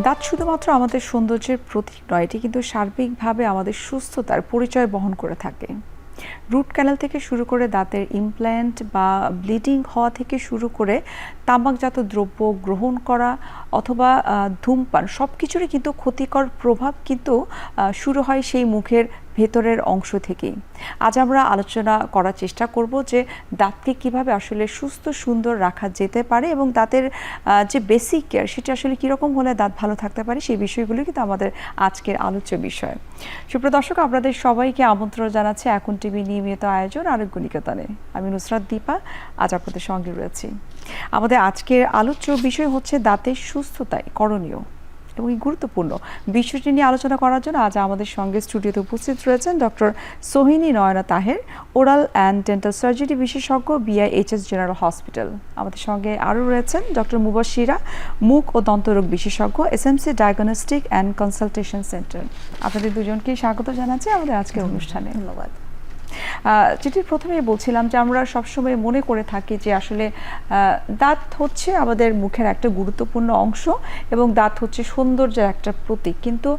দাঁত শুধুমাত্র আমাদের সৌন্দর্যের প্রতীক নয়, এটি কিন্তু সার্বিকভাবে আমাদের সুস্থতার পরিচয় বহন করে থাকে। রুট ক্যানাল থেকে শুরু করে দাঁতের ইমপ্ল্যান্ট বা ব্লিডিং হওয়া থেকে শুরু করে তামাকজাত দ্রব্য গ্রহণ করা অথবা ধূমপান সব কিছুরই কিন্তু ক্ষতিকর প্রভাব কিন্তু শুরু হয় সেই মুখের ভেতরের অংশ থেকেই। আজ আমরা আলোচনা করার চেষ্টা করব যে দাঁতকে কিভাবে আসলে সুস্থ সুন্দর রাখা যেতে পারে এবং দাঁতের যে বেসিক কেয়ার সেটা আসলে কীরকম হলে দাঁত ভালো থাকতে পারে সেই বিষয়গুলো কিন্তু আমাদের আজকের আলোচ্য বিষয়। সুপ্রিয় দর্শক, আপনাদের সবাইকে আমন্ত্রণ জানাচ্ছি এখন টিভি নিয়মিত আয়োজন আরোগ্য নিকেতনে। আমি নুসরাত দীপা আজ আপনাদের সঙ্গে রয়েছি। আমাদের আজকের আলোচ্য বিষয় হচ্ছে দাঁতের সুস্থতায় করণীয় এবং গুরুত্বপূর্ণ বিষয়টি নিয়ে আলোচনা করার জন্য আজ আমাদের সঙ্গে স্টুডিওতে উপস্থিত রয়েছেন doctor Sohini Nayna Taher, oral and dental surgery বিশেষজ্ঞ, BIHS জেনারেল হসপিটাল। আমাদের সঙ্গে আরও রয়েছেন ডক্টর মুবাশিরা, মুখ ও দন্তরোগ বিশেষজ্ঞ, SMC diagnostic and consultation centre. আপনাদের দুজনকেই স্বাগত জানাচ্ছি আমাদের আজকের অনুষ্ঠানে। ধন্যবাদ। চিঠির প্রথমেই বলছিলাম যে আমরা সবসময় মনে করে থাকি যে আসলে দাঁত হচ্ছে আমাদের মুখের একটা গুরুত্বপূর্ণ অংশ এবং দাঁত হচ্ছে সৌন্দর্যের একটা প্রতীক, কিন্তু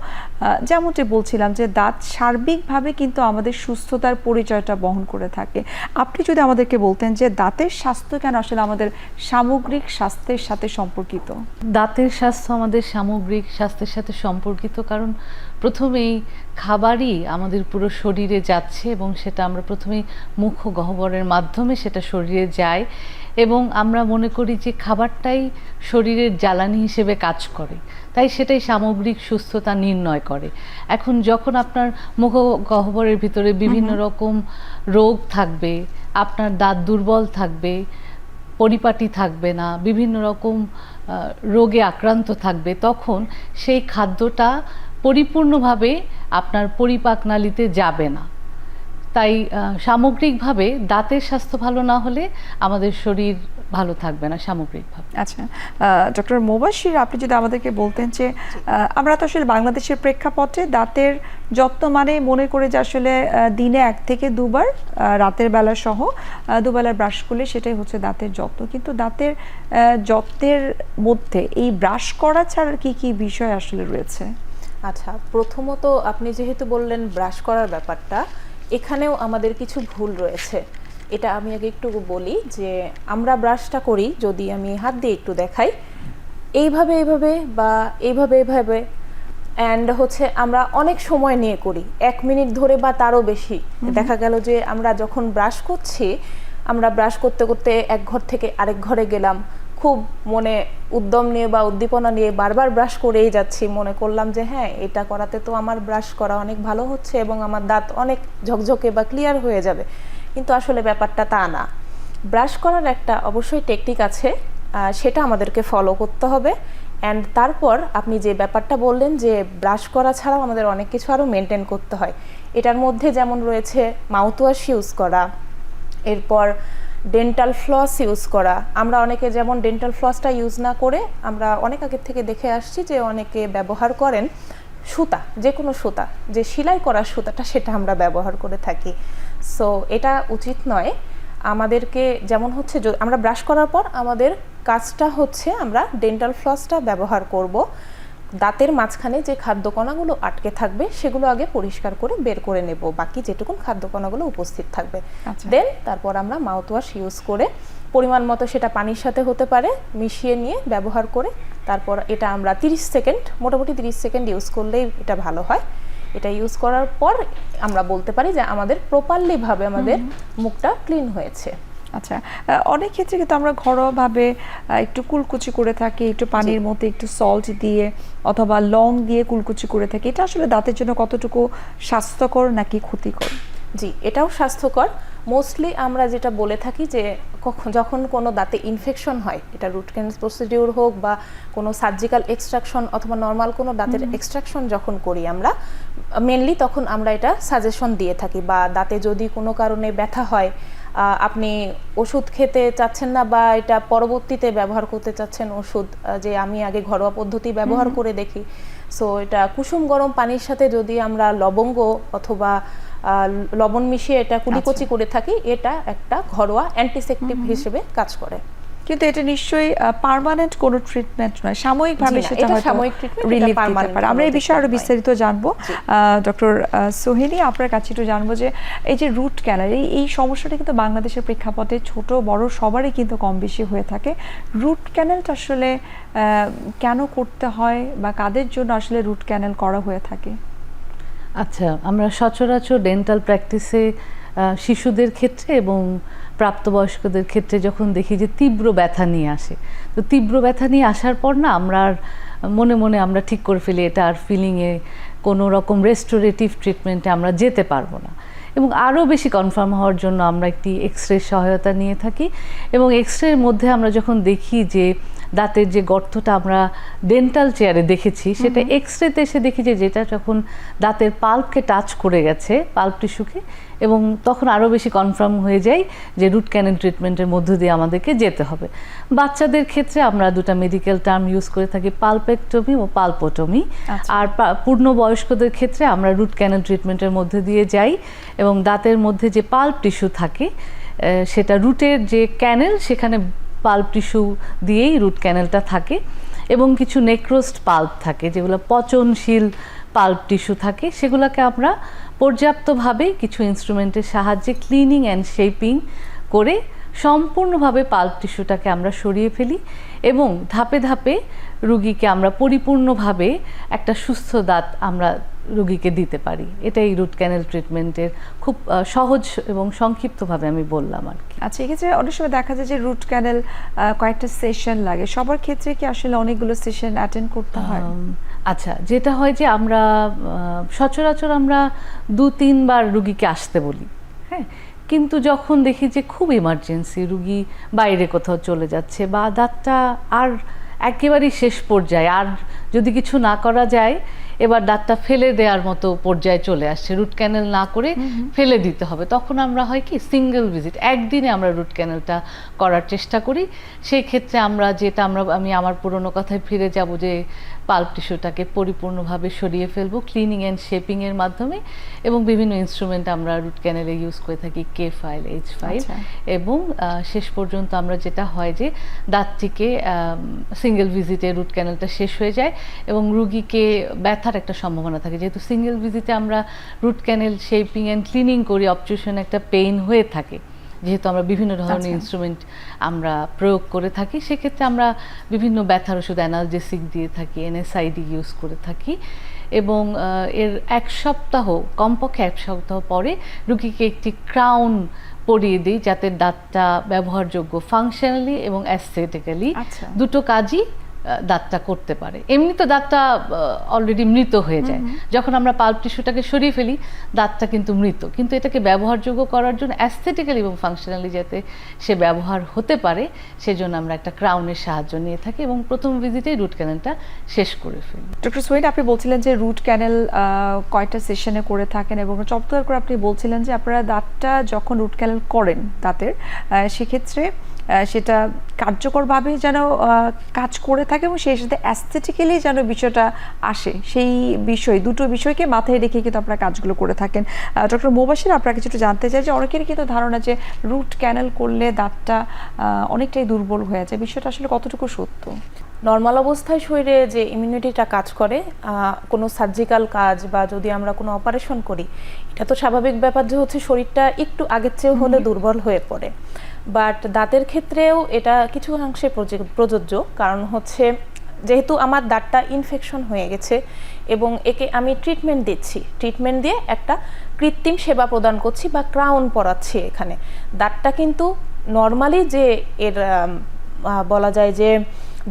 যেমনটি বলছিলাম যে দাঁত সার্বিকভাবে কিন্তু আমাদের সুস্থতার পরিচয়টা বহন করে থাকে। আপনি যদি আমাদেরকে বলতেন যে দাঁতের স্বাস্থ্য কেন আসলে আমাদের সামগ্রিক স্বাস্থ্যের সাথে সম্পর্কিত? দাঁতের স্বাস্থ্য আমাদের সামগ্রিক স্বাস্থ্যের সাথে সম্পর্কিত, কারণ প্রথমেই খাবারই আমাদের পুরো শরীরে যাচ্ছে এবং সেটা আমরা প্রথমেই মুখ ও গহ্বরের মাধ্যমে সেটা শরীরে যায় এবং আমরা মনে করি যে খাবারটাই শরীরের জ্বালানি হিসেবে কাজ করে, তাই সেটাই সামগ্রিক সুস্থতা নির্ণয় করে। এখন যখন আপনার মুখ ও গহ্বরের ভিতরে বিভিন্ন রকম রোগ থাকবে, আপনার দাঁত দুর্বল থাকবে, পরিপাটি থাকবে না, বিভিন্ন রকম রোগে আক্রান্ত থাকবে, তখন সেই খাদ্যটা পরিপূর্ণভাবে আপনার পরিপাকনালীতে যাবে না। তাই সামগ্রিকভাবে দাঁতের স্বাস্থ্য ভালো না হলে আমাদের শরীর ভালো থাকবে না সামগ্রিকভাবে। আচ্ছা, ডক্টর মুবাশির, আপনি যদি আমাদেরকে বলতেন যে আমরা তো আসলে বাংলাদেশের প্রেক্ষাপটে দাঁতের যত্ন মানে মনে করে যে আসলে দিনে 1 থেকে 2 বার রাতের বেলা সহ 2 বেলা ব্রাশ করলে সেটাই হচ্ছে দাঁতের যত্ন, কিন্তু দাঁতের যত্নের মধ্যে এই ব্রাশ করা ছাড়া কি কি বিষয় আসলে রয়েছে? আচ্ছা, প্রথমত আপনি যেহেতু বললেন ব্রাশ করার ব্যাপারটা, এখানেও আমাদের কিছু ভুল রয়েছে। এটা আমি আগে একটু বলি যে আমরা ব্রাশটা করি, যদি আমি হাত দিয়ে একটু দেখাই, এইভাবে বা এইভাবে অ্যান্ড হচ্ছে আমরা অনেক সময় নিয়ে করি, 1 মিনিট ধরে বা তারও বেশি। দেখা গেল যে আমরা যখন ব্রাশ করছি, আমরা ব্রাশ করতে করতে এক ঘর থেকে আরেক ঘরে গেলাম, খুব মনে উদ্যম নিয়ে বা উদ্দীপনা নিয়ে বারবার ব্রাশ করেই যাচ্ছি, মনে করলাম যে হ্যাঁ, এটা করাতে তো আমার ব্রাশ করা অনেক ভালো হচ্ছে এবং আমার দাঁত অনেক ঝকঝকে বা ক্লিয়ার হয়ে যাবে, কিন্তু আসলে ব্যাপারটা তা না। ব্রাশ করার একটা অবশ্যই টেকনিক আছে, সেটা আমাদেরকে ফলো করতে হবে। অ্যান্ড তারপর আপনি যে ব্যাপারটা বললেন যে ব্রাশ করা ছাড়াও আমাদের অনেক কিছু আরও মেনটেন করতে হয়। এটার মধ্যে যেমন রয়েছে মাউথওয়াশ ইউজ করা, এরপর ডেন্টাল ফ্লস ইউজ করা। আমরা অনেকে যেমন ডেন্টাল ফ্লসটা ইউজ না করে আমরা অনেক আগের থেকে দেখে আসছি যে অনেকে ব্যবহার করেন সুতা, যে কোনো সুতা, যে সেলাই করা সুতাটা, সেটা আমরা ব্যবহার করে থাকি। সো এটা উচিত নয়। আমাদেরকে যেমন হচ্ছে আমরা ব্রাশ করার পর আমাদের কাজটা হচ্ছে আমরা ডেন্টাল ফ্লসটা ব্যবহার করব। দাঁতের মাঝখানে যে খাদ্যকণাগুলো আটকে থাকবে সেগুলো আগে পরিষ্কার করে বের করে নেব, বাকি যেটুকুন খাদ্যকণাগুলো উপস্থিত থাকবে। দেন তারপর আমরা মাউথওয়াশ ইউজ করে পরিমাণ মতো, সেটা পানির সাথে হতে পারে, মিশিয়ে নিয়ে ব্যবহার করে তারপর এটা আমরা 30 সেকেন্ড, মোটামুটি 30 সেকেন্ড ইউজ করলেই এটা ভালো হয়। এটা ইউজ করার পর আমরা বলতে পারি যে আমাদের প্রপারলিভাবে আমাদের মুখটা ক্লিন হয়েছে। আচ্ছা, অনেক ক্ষেত্রে কিন্তু আমরা ঘরোয়াভাবে একটু কুলকুচি করে থাকি, একটু পানির মধ্যে একটু সল্ট দিয়ে অথবা লং দিয়ে কুলকুচি করে থাকি। এটা আসলে দাঁতের জন্য কতটুকু স্বাস্থ্যকর নাকি ক্ষতিকর? জি, এটাও স্বাস্থ্যকর। মোস্টলি আমরা যেটা বলে থাকি যে যখন কোনো দাঁতে ইনফেকশন হয়, এটা রুট ক্যানাল প্রসিডিউর হোক বা কোনো সার্জিক্যাল এক্সট্রাকশন অথবা নর্মাল কোনো দাঁতের এক্সট্রাকশন যখন করি আমরা মেনলি, তখন আমরা এটা সাজেশন দিয়ে থাকি। বা দাঁতে যদি কোনো কারণে ব্যথা হয়, আপনি ওষুধ খেতে চাচ্ছেন না বা এটা পরবর্তীতে ব্যবহার করতে চাচ্ছেন ওষুধ, যে আমি আগে ঘরোয়া পদ্ধতি ব্যবহার করে দেখি, সো এটা কুসুম গরম পানির সাথে যদি আমরা লবঙ্গ অথবা লবণ মিশিয়ে এটা কুলিকচি করে থাকি, এটা একটা ঘরোয়া অ্যান্টিসেপটিভ হিসেবে কাজ করে। কিন্তু এটা নিশ্চয়ই পার্মানেন্ট কোনো ট্রিটমেন্ট নয়, সাময়িকভাবে জি না, সেটা এটা হয়তো সাময়িক treatment, এটা রিলিফ দিতে permanent পারে। আমরা এই কোনো বিষয়ে আরো treatment নয়। বিস্তারিত জানবো। ডক্টর সোহিনী, আপনার কাছে একটু জানবো যে এই যে রুট ক্যানাল, এই সমস্যাটা কিন্তু বাংলাদেশের প্রেক্ষাপটে ছোট বড় সবারই কিন্তু কম বেশি হয়ে থাকে। রুট ক্যানালটা আসলে কেন করতে হয় বা কাদের জন্য আসলে রুট ক্যানাল করা হয়ে থাকে? আচ্ছা, আমরা সচরাচর ডেন্টাল প্র্যাকটিসে শিশুদের ক্ষেত্রে এবং প্রাপ্তবয়স্কদের ক্ষেত্রে যখন দেখি যে তীব্র ব্যথা নিয়ে আসে, তো তীব্র ব্যথা নিয়ে আসার পর না আমরা আর মনে মনে আমরা ঠিক করে ফেলি এটা আর ফিলিংয়ে কোনো রকম রেস্টোরেটিভ ট্রিটমেন্টে আমরা যেতে পারবো না, এবং আরও বেশি কনফার্ম হওয়ার জন্য আমরা একটি এক্সরে সহায়তা নিয়ে থাকি। এবং এক্সরের মধ্যে আমরা যখন দেখি যে দাঁতের যে গর্তটা আমরা ডেন্টাল চেয়ারে দেখেছি, সেটা এক্সরেতে এসে দেখি যে যেটা যখন দাঁতের পাল্পকে টাচ করে গেছে, পাল্প টিস্যুকে, এবং তখন আরও বেশি কনফার্ম হয়ে যায় যে রুট ক্যানেল ট্রিটমেন্টের মধ্য দিয়ে আমাদেরকে যেতে হবে। বাচ্চাদের ক্ষেত্রে আমরা দুটো মেডিকেল টার্ম ইউজ করে থাকি, পাল্পেক্টমি ও পাল্পোটমি। আর পূর্ণবয়স্কদের ক্ষেত্রে আমরা রুট ক্যানেল ট্রিটমেন্টের মধ্যে দিয়ে যাই, এবং দাঁতের মধ্যে যে পাল্প টিস্যু থাকে সেটা রুটের যে ক্যানেল, সেখানে পাল্প টিস্যু দিয়েই রুট ক্যানেলটা থাকে, এবং কিছু নেক্রোস্ট পাল্প থাকে যেগুলো পচনশীল পাল্প টিস্যু থাকে, সেগুলোকে আমরা পর্যাপ্তভাবে কিছু ইনস্ট্রুমেন্টের সাহায্যে ক্লিনিং অ্যান্ড শেপিং করে সম্পূর্ণভাবে পাল্প টিস্যুটাকে আমরা সরিয়ে ফেলি, এবং ধাপে ধাপে রুগীকে আমরা পরিপূর্ণভাবে একটা সুস্থ দাঁত আমরা রুগীকে দিতে পারি। এটাই রুট ক্যানেল ট্রিটমেন্টের খুব সহজ এবং সংক্ষিপ্তভাবে আমি বললাম আর কি। আচ্ছা, এক্ষেত্রে অনেক সময় দেখা যায় যে রুট ক্যানেল কয়েকটা সেশন লাগে, সবার ক্ষেত্রে কি আসলে অনেকগুলো সেশন অ্যাটেন্ড করতে হয়? আচ্ছা, যেটা হয় যে আমরা সচরাচর আমরা 2-3 বার রুগীকে আসতে বলি, হ্যাঁ, কিন্তু যখন দেখি যে খুব ইমার্জেন্সি, রুগী বাইরে কোথাও চলে যাচ্ছে বা দাঁতটা আর একেবারেই শেষ পর্যায়ে, আর যদি কিছু না করা যায়, এবার দাঁতটা ফেলে দেওয়ার মতো পর্যায়ে চলে আসছে, রুট ক্যানেল না করে ফেলে দিতে হবে, তখন আমরা হয় কি সিঙ্গেল ভিজিট, একদিনে আমরা রুট ক্যানেলটা করার চেষ্টা করি। সেই ক্ষেত্রে আমরা যেটা আমি আমার পুরনো কথায় ফিরে যাব যে পাল্প টিস্যুটাকে পরিপূর্ণভাবে সরিয়ে ফেলবো ক্লিনিং অ্যান্ড শেপিংয়ের মাধ্যমে, এবং বিভিন্ন ইনস্ট্রুমেন্ট আমরা রুট ক্যানেলে ইউজ করে থাকি, K-File, H-File, এবং শেষ পর্যন্ত আমরা যেটা হয় যে দাঁতটিকে সিঙ্গেল ভিজিটে রুট ক্যানেলটা শেষ হয়ে যায়, এবং রুগীকে ব্যথার একটা সম্ভাবনা থাকে, যেহেতু সিঙ্গেল ভিজিটে আমরা root canal shaping and cleaning করি, অবজেকশন একটা পেইন হয়ে থাকে, যেহেতু আমরা বিভিন্ন ধরনের ইনস্ট্রুমেন্ট আমরা প্রয়োগ করে থাকি, সেক্ষেত্রে আমরা বিভিন্ন ব্যথার ওষুধ অ্যানালজেসিক দিয়ে থাকি, NSAID ইউজ করে থাকি, এবং এর কমপক্ষে এক সপ্তাহ পরে রুগীকে একটি ক্রাউন পরিয়ে দিই, যাতে দাঁতটা ব্যবহারযোগ্য ফাংশনালি এবং অ্যাস্থেটিক্যালি দুটো কাজই দাঁতটা করতে পারে। এমনি তো দাঁতটা অলরেডি মৃত হয়ে যায়, যখন আমরা পাল্প টিস্যুটাকে সরিয়ে ফেলি দাঁতটা কিন্তু মৃত, কিন্তু এটাকে ব্যবহারযোগ্য করার জন্য অ্যাস্থেটিক্যালি এবং ফাংশনালি যাতে সে ব্যবহার হতে পারে, সেজন্য আমরা একটা ক্রাউনের সাহায্য নিয়ে থাকি, এবং প্রথম ভিজিটেই রুট ক্যানেলটা শেষ করে ফেলি। ডক্টর সোহিনী, আপনি বলছিলেন যে রুট ক্যানেল কয়টা সেশনে করে থাকেন, এবং চমৎকার করে আপনি বলছিলেন যে আপনারা দাঁতটা যখন রুট ক্যানেল করেন দাঁতের, সেক্ষেত্রে সেটা কার্যকরভাবে যেন কাজ করে থাকে, এবং সেই সাথে অ্যাস্থেটিক্যালি যেন বিষয়টা আসে, সেই দুটো বিষয়কে মাথায় রেখে কিন্তু আপনারা কাজগুলো করে থাকেন। ডক্টর মোবাশির, আপনার কিছু একটু জানতে চাই যে অনেকেরই কিন্তু ধারণা যে রুট ক্যানেল করলে দাঁতটা অনেকটাই দুর্বল হয়ে যায়, বিষয়টা আসলে কতটুকু সত্য? নর্মাল অবস্থায় শরীরে যে ইমিউনিটিটা কাজ করে, কোনো সার্জিক্যাল কাজ বা যদি আমরা কোনো অপারেশন করি, এটা তো স্বাভাবিক ব্যাপার যে হচ্ছে শরীরটা একটু আগের চেয়েও হলে দুর্বল হয়ে পড়ে, বাট দাঁতের ক্ষেত্রেও এটা কিছু অংশে প্রযোজ্য, কারণ হচ্ছে যেহেতু আমার দাঁতটা ইনফেকশন হয়ে গেছে এবং একে আমি ট্রিটমেন্ট দিচ্ছি, ট্রিটমেন্ট দিয়ে একটা কৃত্রিম সেবা প্রদান করছি বা ক্রাউন পরাচ্ছি, এখানে দাঁতটা কিন্তু নর্মালি যে এর বলা যায়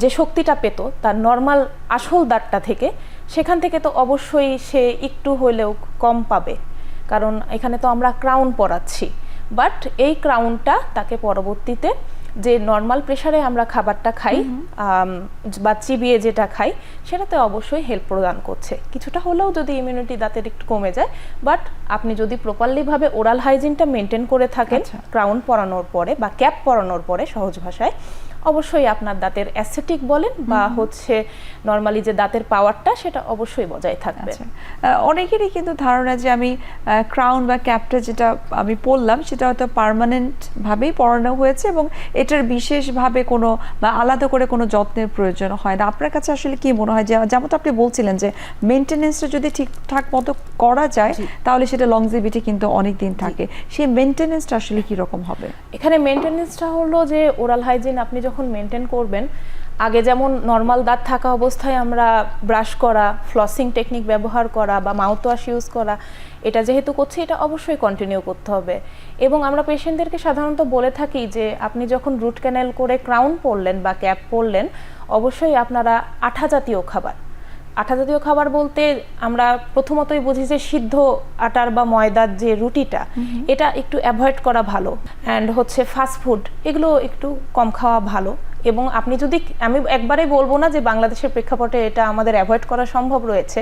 যে শক্তিটা পেত তার নর্মাল আসল দাঁতটা থেকে, সেখান থেকে তো অবশ্যই সে একটু হলেও কম পাবে, কারণ এখানে তো আমরা ক্রাউন পরাচ্ছি। বাট এই ক্রাউনটা তাকে পরবর্তীতে যে নর্মাল প্রেসারে আমরা খাবারটা খাই বা চিবিয়ে যেটা খাই, সেটাতে অবশ্যই হেল্প প্রদান করছে। কিছুটা হলেও যদি ইমিউনিটি দাঁতের একটু কমে যায়, বাট আপনি যদি প্রপারলিভাবে ওরাল হাইজিনটা মেনটেন করে থাকেন ক্রাউন পরানোর পরে বা ক্যাপ পরানোর পরে, সহজ ভাষায় অবশ্যই আপনার দাঁতের অ্যাসথেটিক বলেন বা হচ্ছে নর্মালি যে দাঁতের পাওয়ারটা সেটা অবশ্যই বজায় থাকবে। আচ্ছা, অনেকেরই কিন্তু ধারণা যে আমি ক্রাউন বা ক্যাপটা যেটা আমি পরলাম সেটা হয়তো পার্মানেন্ট ভাবেই পরানো হয়েছে এবং এটার বিশেষভাবে কোনো বা আলাদা করে কোনো যত্নের প্রয়োজন হয় না। আপনার কাছে আসলে কি মনে হয় যে যেমন আপনি বলছিলেন যে মেনটেনেন্সটা যদি ঠিকঠাক মতো করা যায় তাহলে সেটা লংজিভিটি কিন্তু অনেক দিন থাকে, সেই মেনটেনেন্সটা আসলে কি রকম হবে? এখানে মেনটেনেন্সটা হলো যে ওরাল হাইজিন আপনি যখন মেনটেন করবেন, আগে যেমন নর্মাল দাঁত থাকা অবস্থায় আমরা ব্রাশ করা, ফ্লসিং টেকনিক ব্যবহার করা বা মাউথ ওয়াশ ইউজ করা, এটা যেহেতু করছি এটা অবশ্যই কন্টিনিউ করতে হবে। এবং আমরা পেশেন্টদেরকে সাধারণত বলে থাকি যে আপনি যখন রুট ক্যানেল করে ক্রাউন পরলেন বা ক্যাপ পরলেন, অবশ্যই আপনারা আঠা জাতীয় খাবার, আঠা জাতীয় খাবার বলতে আমরা প্রথমতই বুঝি যে সিদ্ধ আটার বা ময়দার যে রুটিটা, এটা একটু অ্যাভয়েড করা ভালো। অ্যান্ড হচ্ছে ফাস্ট ফুড, এগুলো একটু কম খাওয়া ভালো। এবং আপনি যদি, আমি একবারেই বলবো না যে বাংলাদেশের প্রেক্ষাপটে এটা আমাদের অ্যাভয়েড করা সম্ভব রয়েছে,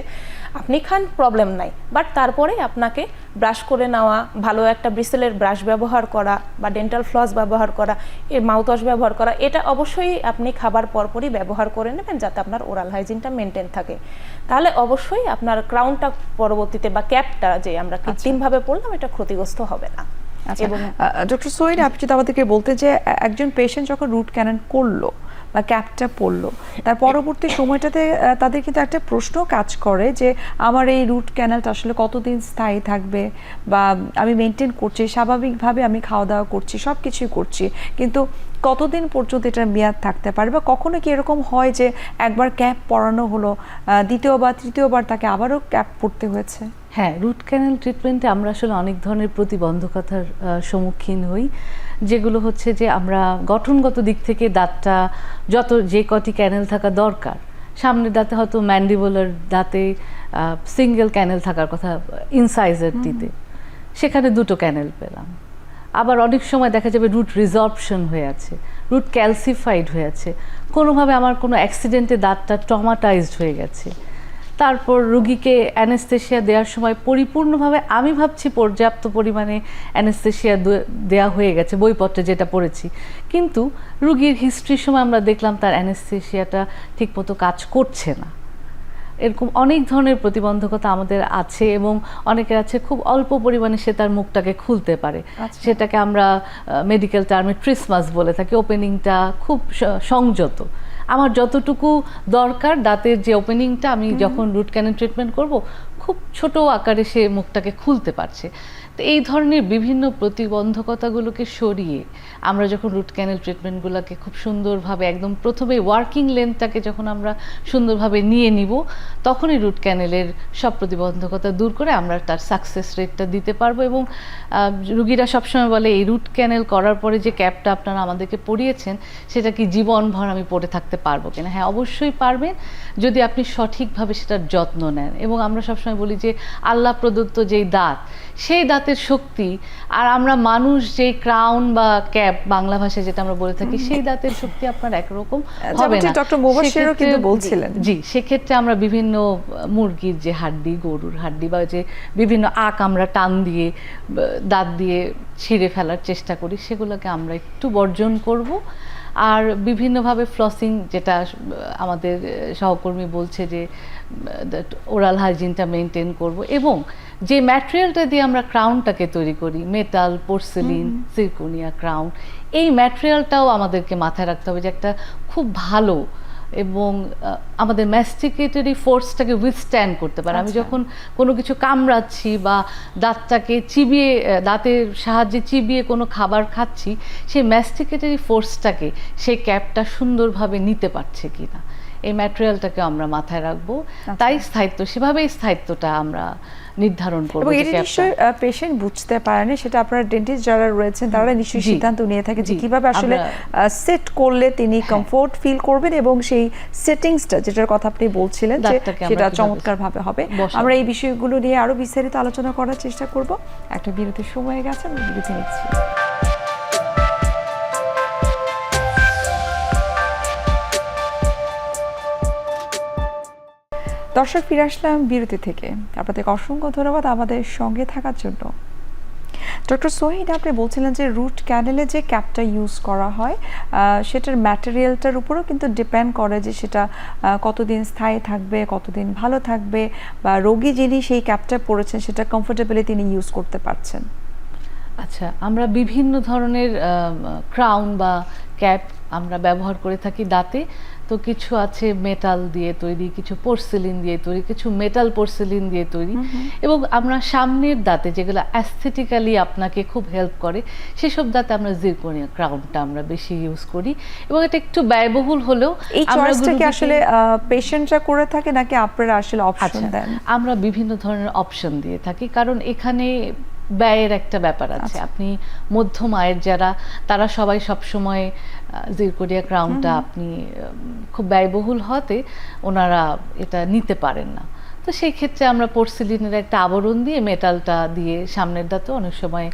আপনি খান প্রবলেম নাই, বাট তারপরে আপনাকে ব্রাশ করে নেওয়া, ভালো একটা ব্রিসেলের ব্রাশ ব্যবহার করা বা ডেন্টাল ফ্লস ব্যবহার করা, এর মাউথ ওয়াশ ব্যবহার করা, এটা অবশ্যই আপনি খাবার পরপরই ব্যবহার করে নেবেন যাতে আপনার ওরাল হাইজিনটা মেনটেন থাকে। তাহলে অবশ্যই আপনার ক্রাউনটা পরবর্তীতে বা ক্যাপটা যে আমরা কৃত্রিমভাবে পড়লাম এটা ক্ষতিগ্রস্ত হবে না। এবং ডক্টর সোহিনী, আপনি যদি আমাদেরকে বলতে যে একজন পেশেন্ট যখন রুট ক্যানেল করলো বা ক্যাপটা পড়লো, তার পরবর্তী সময়টাতে তাদের কিন্তু একটা প্রশ্ন কাজ করে যে আমার এই রুট ক্যানেলটা আসলে কতদিন স্থায়ী থাকবে, বা আমি মেনটেন করছি স্বাভাবিকভাবে, আমি খাওয়া দাওয়া করছি, সব কিছুই করছি, কিন্তু কতদিন পর্যন্ত এটার মেয়াদ থাকতে পারে? বা কখনো কি এরকম হয় যে একবার ক্যাপ পরানো হলো, দ্বিতীয় বা তৃতীয়বার তাকে আবারও ক্যাপ পরতে হয়েছে? হ্যাঁ, রুট ক্যানেল ট্রিটমেন্টে আমরা আসলে অনেক ধরনের প্রতিবন্ধকতার সম্মুখীন হই, যেগুলো হচ্ছে যে আমরা গঠনগত দিক থেকে দাঁতটা যে কটি ক্যানেল থাকা দরকার, সামনের দাঁতে হয়তো ম্যান্ডিবুলার দাঁতে সিঙ্গেল ক্যানেল থাকার কথা ইনসাইজারটিতে, সেখানে 2টো ক্যানেল পেলাম। আবার অনেক সময় দেখা যাবে রুট রিজর্পশন হয়ে আছে, রুট ক্যালসিফাইড হয়ে আছে, কোনোভাবে আমার কোনো অ্যাক্সিডেন্টে দাঁতটা ট্রমাটাইজড হয়ে গেছে, তারপর রুগীকে অ্যানেস্থেশিয়া দেওয়ার সময় পরিপূর্ণভাবে আমি ভাবছি পর্যাপ্ত পরিমাণে অ্যানেস্থেশিয়া দেওয়া হয়ে গেছে বইপত্রে যেটা পড়েছি, কিন্তু রুগীর হিস্ট্রির সময় আমরা দেখলাম তার অ্যানেস্থেশিয়াটা ঠিকমতো কাজ করছে না। এরকম অনেক ধরনের প্রতিবন্ধকতা আমাদের আছে এবং অনেকের আছে খুব অল্প পরিমাণে সে তার মুখটাকে খুলতে পারে, সেটাকে আমরা মেডিকেল টার্মে ট্রিসমাস বলে থাকি। ওপেনিংটা খুব সংযত, আমার যতটুকু দরকার দাঁতের যে ওপেনিংটা, আমি যখন রুট ক্যানেল ট্রিটমেন্ট করব খুব ছোট আকারে সে মুখটাকে খুলতে পারছে। তো এই ধরনের বিভিন্ন প্রতিবন্ধকতাগুলোকে সরিয়ে আমরা যখন রুট ক্যানেল ট্রিটমেন্টগুলোকে খুব সুন্দরভাবে একদম প্রথমে ওয়ার্কিং লেন্থটাকে যখন আমরা সুন্দরভাবে নিয়ে নিব, তখনই রুট ক্যানেলের সব প্রতিবন্ধকতা দূর করে আমরা তার সাকসেস রেটটা দিতে পারবো। এবং রুগীরা সবসময় বলে এই রুট ক্যানেল করার পরে যে ক্যাপটা আপনারা আমাদেরকে পরিয়েছেন সেটা কি জীবনভর আমি পরে থাকতে পারবো কিনা? হ্যাঁ, অবশ্যই পারবেন যদি আপনি সঠিকভাবে সেটার যত্ন নেন। এবং আমরা সবসময় বলি যে আল্লাহ প্রদত্ত যেই দাঁত, সেই দাঁতের শক্তি আর আমরা মানুষ যেই ক্রাউন বা ক্যাপ বাংলা ভাষায় যেটা আমরা বলে থাকি, সেই দাঁতের শক্তি আপনার একরকম হবে না। ডক্টর মুবাশশিরও কিন্তু বলছিলেন, জি, সেক্ষেত্রে আমরা বিভিন্ন মুরগির যে হাড্ডি, গরুর হাড্ডি বা যে বিভিন্ন আঁক আমরা টান দিয়ে দাঁত দিয়ে ছিঁড়ে ফেলার চেষ্টা করি, সেগুলোকে আমরা একটু বর্জন করব। আর বিভিন্নভাবে ফ্লসিং, যেটা আমাদের সহকর্মী বলছে যে ওরাল হাইজিনটা মেনটেন করব, এবং যে ম্যাটেরিয়ালটা দিয়ে আমরা ক্রাউনটাকে তৈরি করি, মেটাল, পোর্সেলিন, সিরকোনিয়া ক্রাউন, এই ম্যাটেরিয়ালটাও আমাদেরকে মাথায় রাখতে হবে যে একটা খুব ভালো এবং আমাদের ম্যাস্টিকেটরি ফোর্সটাকে উইথস্ট্যান্ড করতে পারে। আমি যখন কোনো কিছু কামড়াচ্ছি বা দাঁতটাকে চিবিয়ে, দাঁতের সাহায্যে চিবিয়ে কোনো খাবার খাচ্ছি, সেই ম্যাস্টিকেটরি ফোর্সটাকে সেই ক্যাপটা সুন্দরভাবে নিতে পারছে কিনা, এই ম্যাটেরিয়ালটাকে আমরা মাথায় রাখবো। তাই স্থায়িত্ব, সেভাবেই স্থায়িত্বটা আমরা নির্ধারণ করব। এবং এটা নিশ্চয়ই পেশেন্ট বুঝতে পারেন, সেটা আপনারা ডেন্টিস্ট যারা রয়েছেন তারা নিশ্চয়ই সিদ্ধান্ত নিয়ে থাকে যে কিভাবে আসলে সেট করলে তিনি কমফোর্ট ফিল করবেন এবং সেই সেটিংসটা যেটার কথা আপনি বলছিলেন যে সেটা চমৎকারভাবে হবে। আমরা এই বিষয়গুলো নিয়ে আরো বিস্তারিত আলোচনা করার চেষ্টা করব। একটা বিরতির সময় গেছে, আমরা বিরতি নিচ্ছি। দর্শক, ফিরে আসলাম বিরতি থেকে। আপনাদেরকে অসংখ্য ধন্যবাদ আমাদের সঙ্গে থাকার জন্য। ডক্টর সোহিদ, আপনি বলছিলেন যে রুট ক্যানেলে যে ক্যাপটা ইউজ করা হয় সেটার ম্যাটেরিয়ালটার উপরও কিন্তু ডিপেন্ড করে যে সেটা কতদিন স্থায়ী থাকবে, কতদিন ভালো থাকবে, বা রোগী যিনি সেই ক্যাপটা পরেছেন সেটা কমফোর্টেবলি তিনি ইউজ করতে পারছেন। আচ্ছা, আমরা বিভিন্ন ধরনের ক্রাউন বা ক্যাপ আমরা ব্যবহার করে থাকি দাঁতে। তো কিছু আছে মেটাল দিয়ে তৈরি, কিছু পোর্সেলিন দিয়ে তৈরি, কিছু মেটাল পোর্সেলিন দিয়ে তৈরি, এবং আমরা সামনের দাঁতে যেগুলো অ্যাস্থেটিক্যালি আপনাকে খুব হেল্প করে সেসব দাঁতে আমরা জিরকোনিয়া ক্রাউনটা আমরা বেশি ইউজ করি, এবং এটা একটু ব্যয়বহুল হলেও এই চয়েসটা কি আসলে পেশেন্টরা করে থাকে নাকি আপনারা আসলে অপশন আচ্ছা, দেন? আমরা বিভিন্ন ধরনের অপশন দিয়ে থাকি, কারণ এখানে ব্যয়ের একটা ব্যাপার আছে। আপনি মধ্যম আয়ের যারা, তারা সবাই সবসময় জিরকোনিয়া ক্রাউনটা আপনি খুব ব্যয়বহুল হতে ওনারা এটা নিতে পারেন না। তো সেই ক্ষেত্রে আমরা পোর্সিলিনের একটা আবরণ দিয়ে মেটালটা দিয়ে সামনের দাঁতে অনেক সময়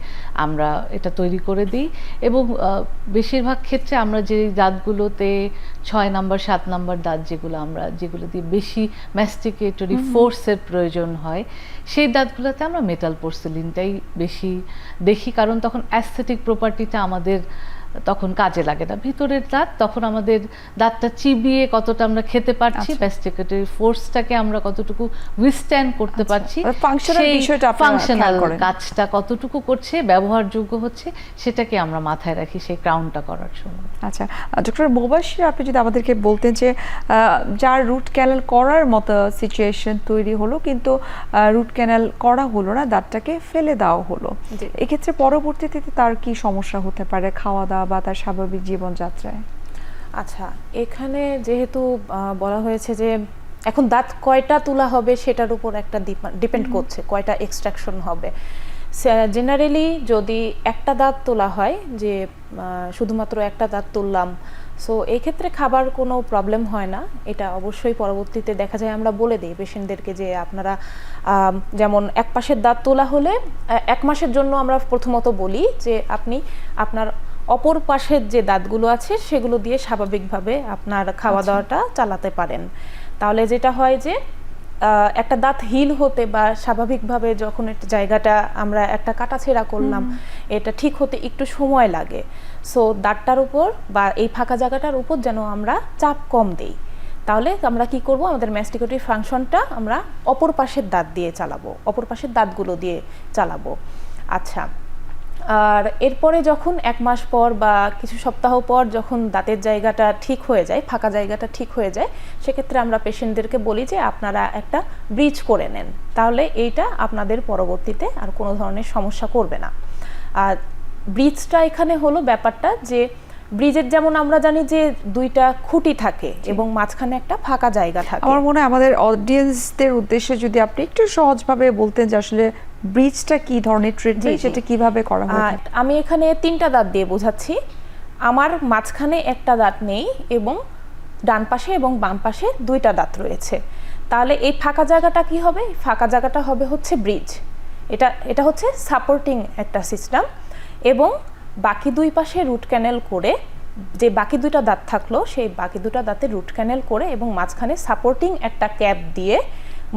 আমরা এটা তৈরি করে দিই, এবং বেশিরভাগ ক্ষেত্রে আমরা যে দাঁতগুলোতে 6 নাম্বার 7 নাম্বার দাঁত যেগুলো দিয়ে বেশি ম্যাস্টিকেটরি ফোর্সের প্রয়োজন হয়, সেই দাঁতগুলোতে আমরা মেটাল পোর্সিলিনটাই বেশি দেখি, কারণ তখন অ্যাস্থেটিক প্রপার্টিটা আমাদের তখন কাজে লাগে না। ভিতরের দাঁত তখন আমাদের দাঁতটা চিবিয়ে কতটা আমরা খেতে পারছি, ম্যাস্টিকেটরি ফোর্সটাকে আমরা কতটুকু উইথস্ট্যান্ড করতে পারছি, ফাংশনাল কাজটা কতটুকু করছে, ব্যবহারযোগ্য হচ্ছে, সেটাকে আমরা মাথায় রাখি সেই ক্রাউনটা করার সময়। আচ্ছা ডক্টর মুবাশির, আপনি যদি আমাদেরকে বলতেন যে যার রুট ক্যানাল করার মতো সিচুয়েশন তৈরি হলো কিন্তু রুট ক্যানাল করা হলো না, দাঁতটাকে ফেলে দেওয়া হলো, এক্ষেত্রে পরবর্তীতে তার কি সমস্যা হতে পারে খাওয়া দাওয়া বা তার স্বাভাবিক জীবনযাত্রায়? আচ্ছা, এখানে যেহেতু বলা হয়েছে যে এখন দাঁত কয়টা তোলা হবে সেটার উপর একটা ডিপেন্ড করছে, কয়টা এক্সট্রাকশন হবে। জেনারেলি যদি একটা দাঁত তোলা হয়, যে শুধুমাত্র একটা দাঁত তুললাম, সো এই ক্ষেত্রে খাবার কোনো প্রবলেম হয় না। এটা অবশ্যই পরবর্তীতে দেখা যায় আমরা বলে দিই পেশেন্টদেরকে যে আপনারা যেমন এক পাশের দাঁত তোলা হলে 1 মাসের জন্য আমরা প্রথমত বলি যে আপনি আপনার অপর পাশের যে দাঁতগুলো আছে সেগুলো দিয়ে স্বাভাবিকভাবে আপনার খাওয়া দাওয়াটা চালাতে পারেন। তাহলে যেটা হয় যে একটা দাঁত হিল হতে বা স্বাভাবিকভাবে যখন একটা জায়গাটা আমরা একটা কাটাছেঁড়া করলাম, এটা ঠিক হতে একটু সময় লাগে। সো দাঁতটার উপর বা এই ফাঁকা জায়গাটার উপর যেন আমরা চাপ কম দেই। তাহলে আমরা কি করব, আমাদের ম্যাস্টিকেটরি ফাংশনটা আমরা অপর পাশের দাঁত দিয়ে চালাবো, অপর পাশের দাঁতগুলো দিয়ে চালাবো। আচ্ছা, আর এরপরে যখন 1 মাস পর বা কিছু সপ্তাহ পর যখন দাঁতের জায়গাটা ঠিক হয়ে যায়, ফাঁকা জায়গাটা ঠিক হয়ে যায়, সেক্ষেত্রে আমরা পেশেন্টদেরকে বলি যে আপনারা একটা ব্রিজ করে নেন, তাহলে এইটা আপনাদের পরবর্তীতে আর কোনো ধরনের সমস্যা করবে না। আর ব্রিজটা এখানে হলো ব্যাপারটা যে ব্রিজের যেমন আমরা জানি যে 2টা খুঁটি থাকে এবং মাঝখানে একটা ফাঁকা জায়গা থাকে। আমার মনে হয় আমাদের অডিয়েন্সদের উদ্দেশ্যে যদি আপনি একটু সহজভাবে বলতেন যে আসলে ব্রিজটা কি ধরনের ট্রিটমেন্ট, সেটা কিভাবে করা হয়। আমি এখানে 3টা দাঁত দিয়ে বোঝাচ্ছি। আমার মাঝখানে একটা দাঁত নেই এবং ডান পাশে এবং বাম পাশে 2টা দাঁত রয়েছে। তাহলে এই ফাঁকা জায়গাটা কি হবে? ফাঁকা জায়গাটা হবে হচ্ছে ব্রিজ। এটা হচ্ছে সাপোর্টিং একটা সিস্টেম, এবং বাকি 2 পাশে রুট ক্যানেল করে, যে বাকি 2টা দাঁত থাকলো সেই বাকি 2টা দাঁতে রুট ক্যানেল করে এবং মাঝখানে সাপোর্টিং একটা ক্যাপ দিয়ে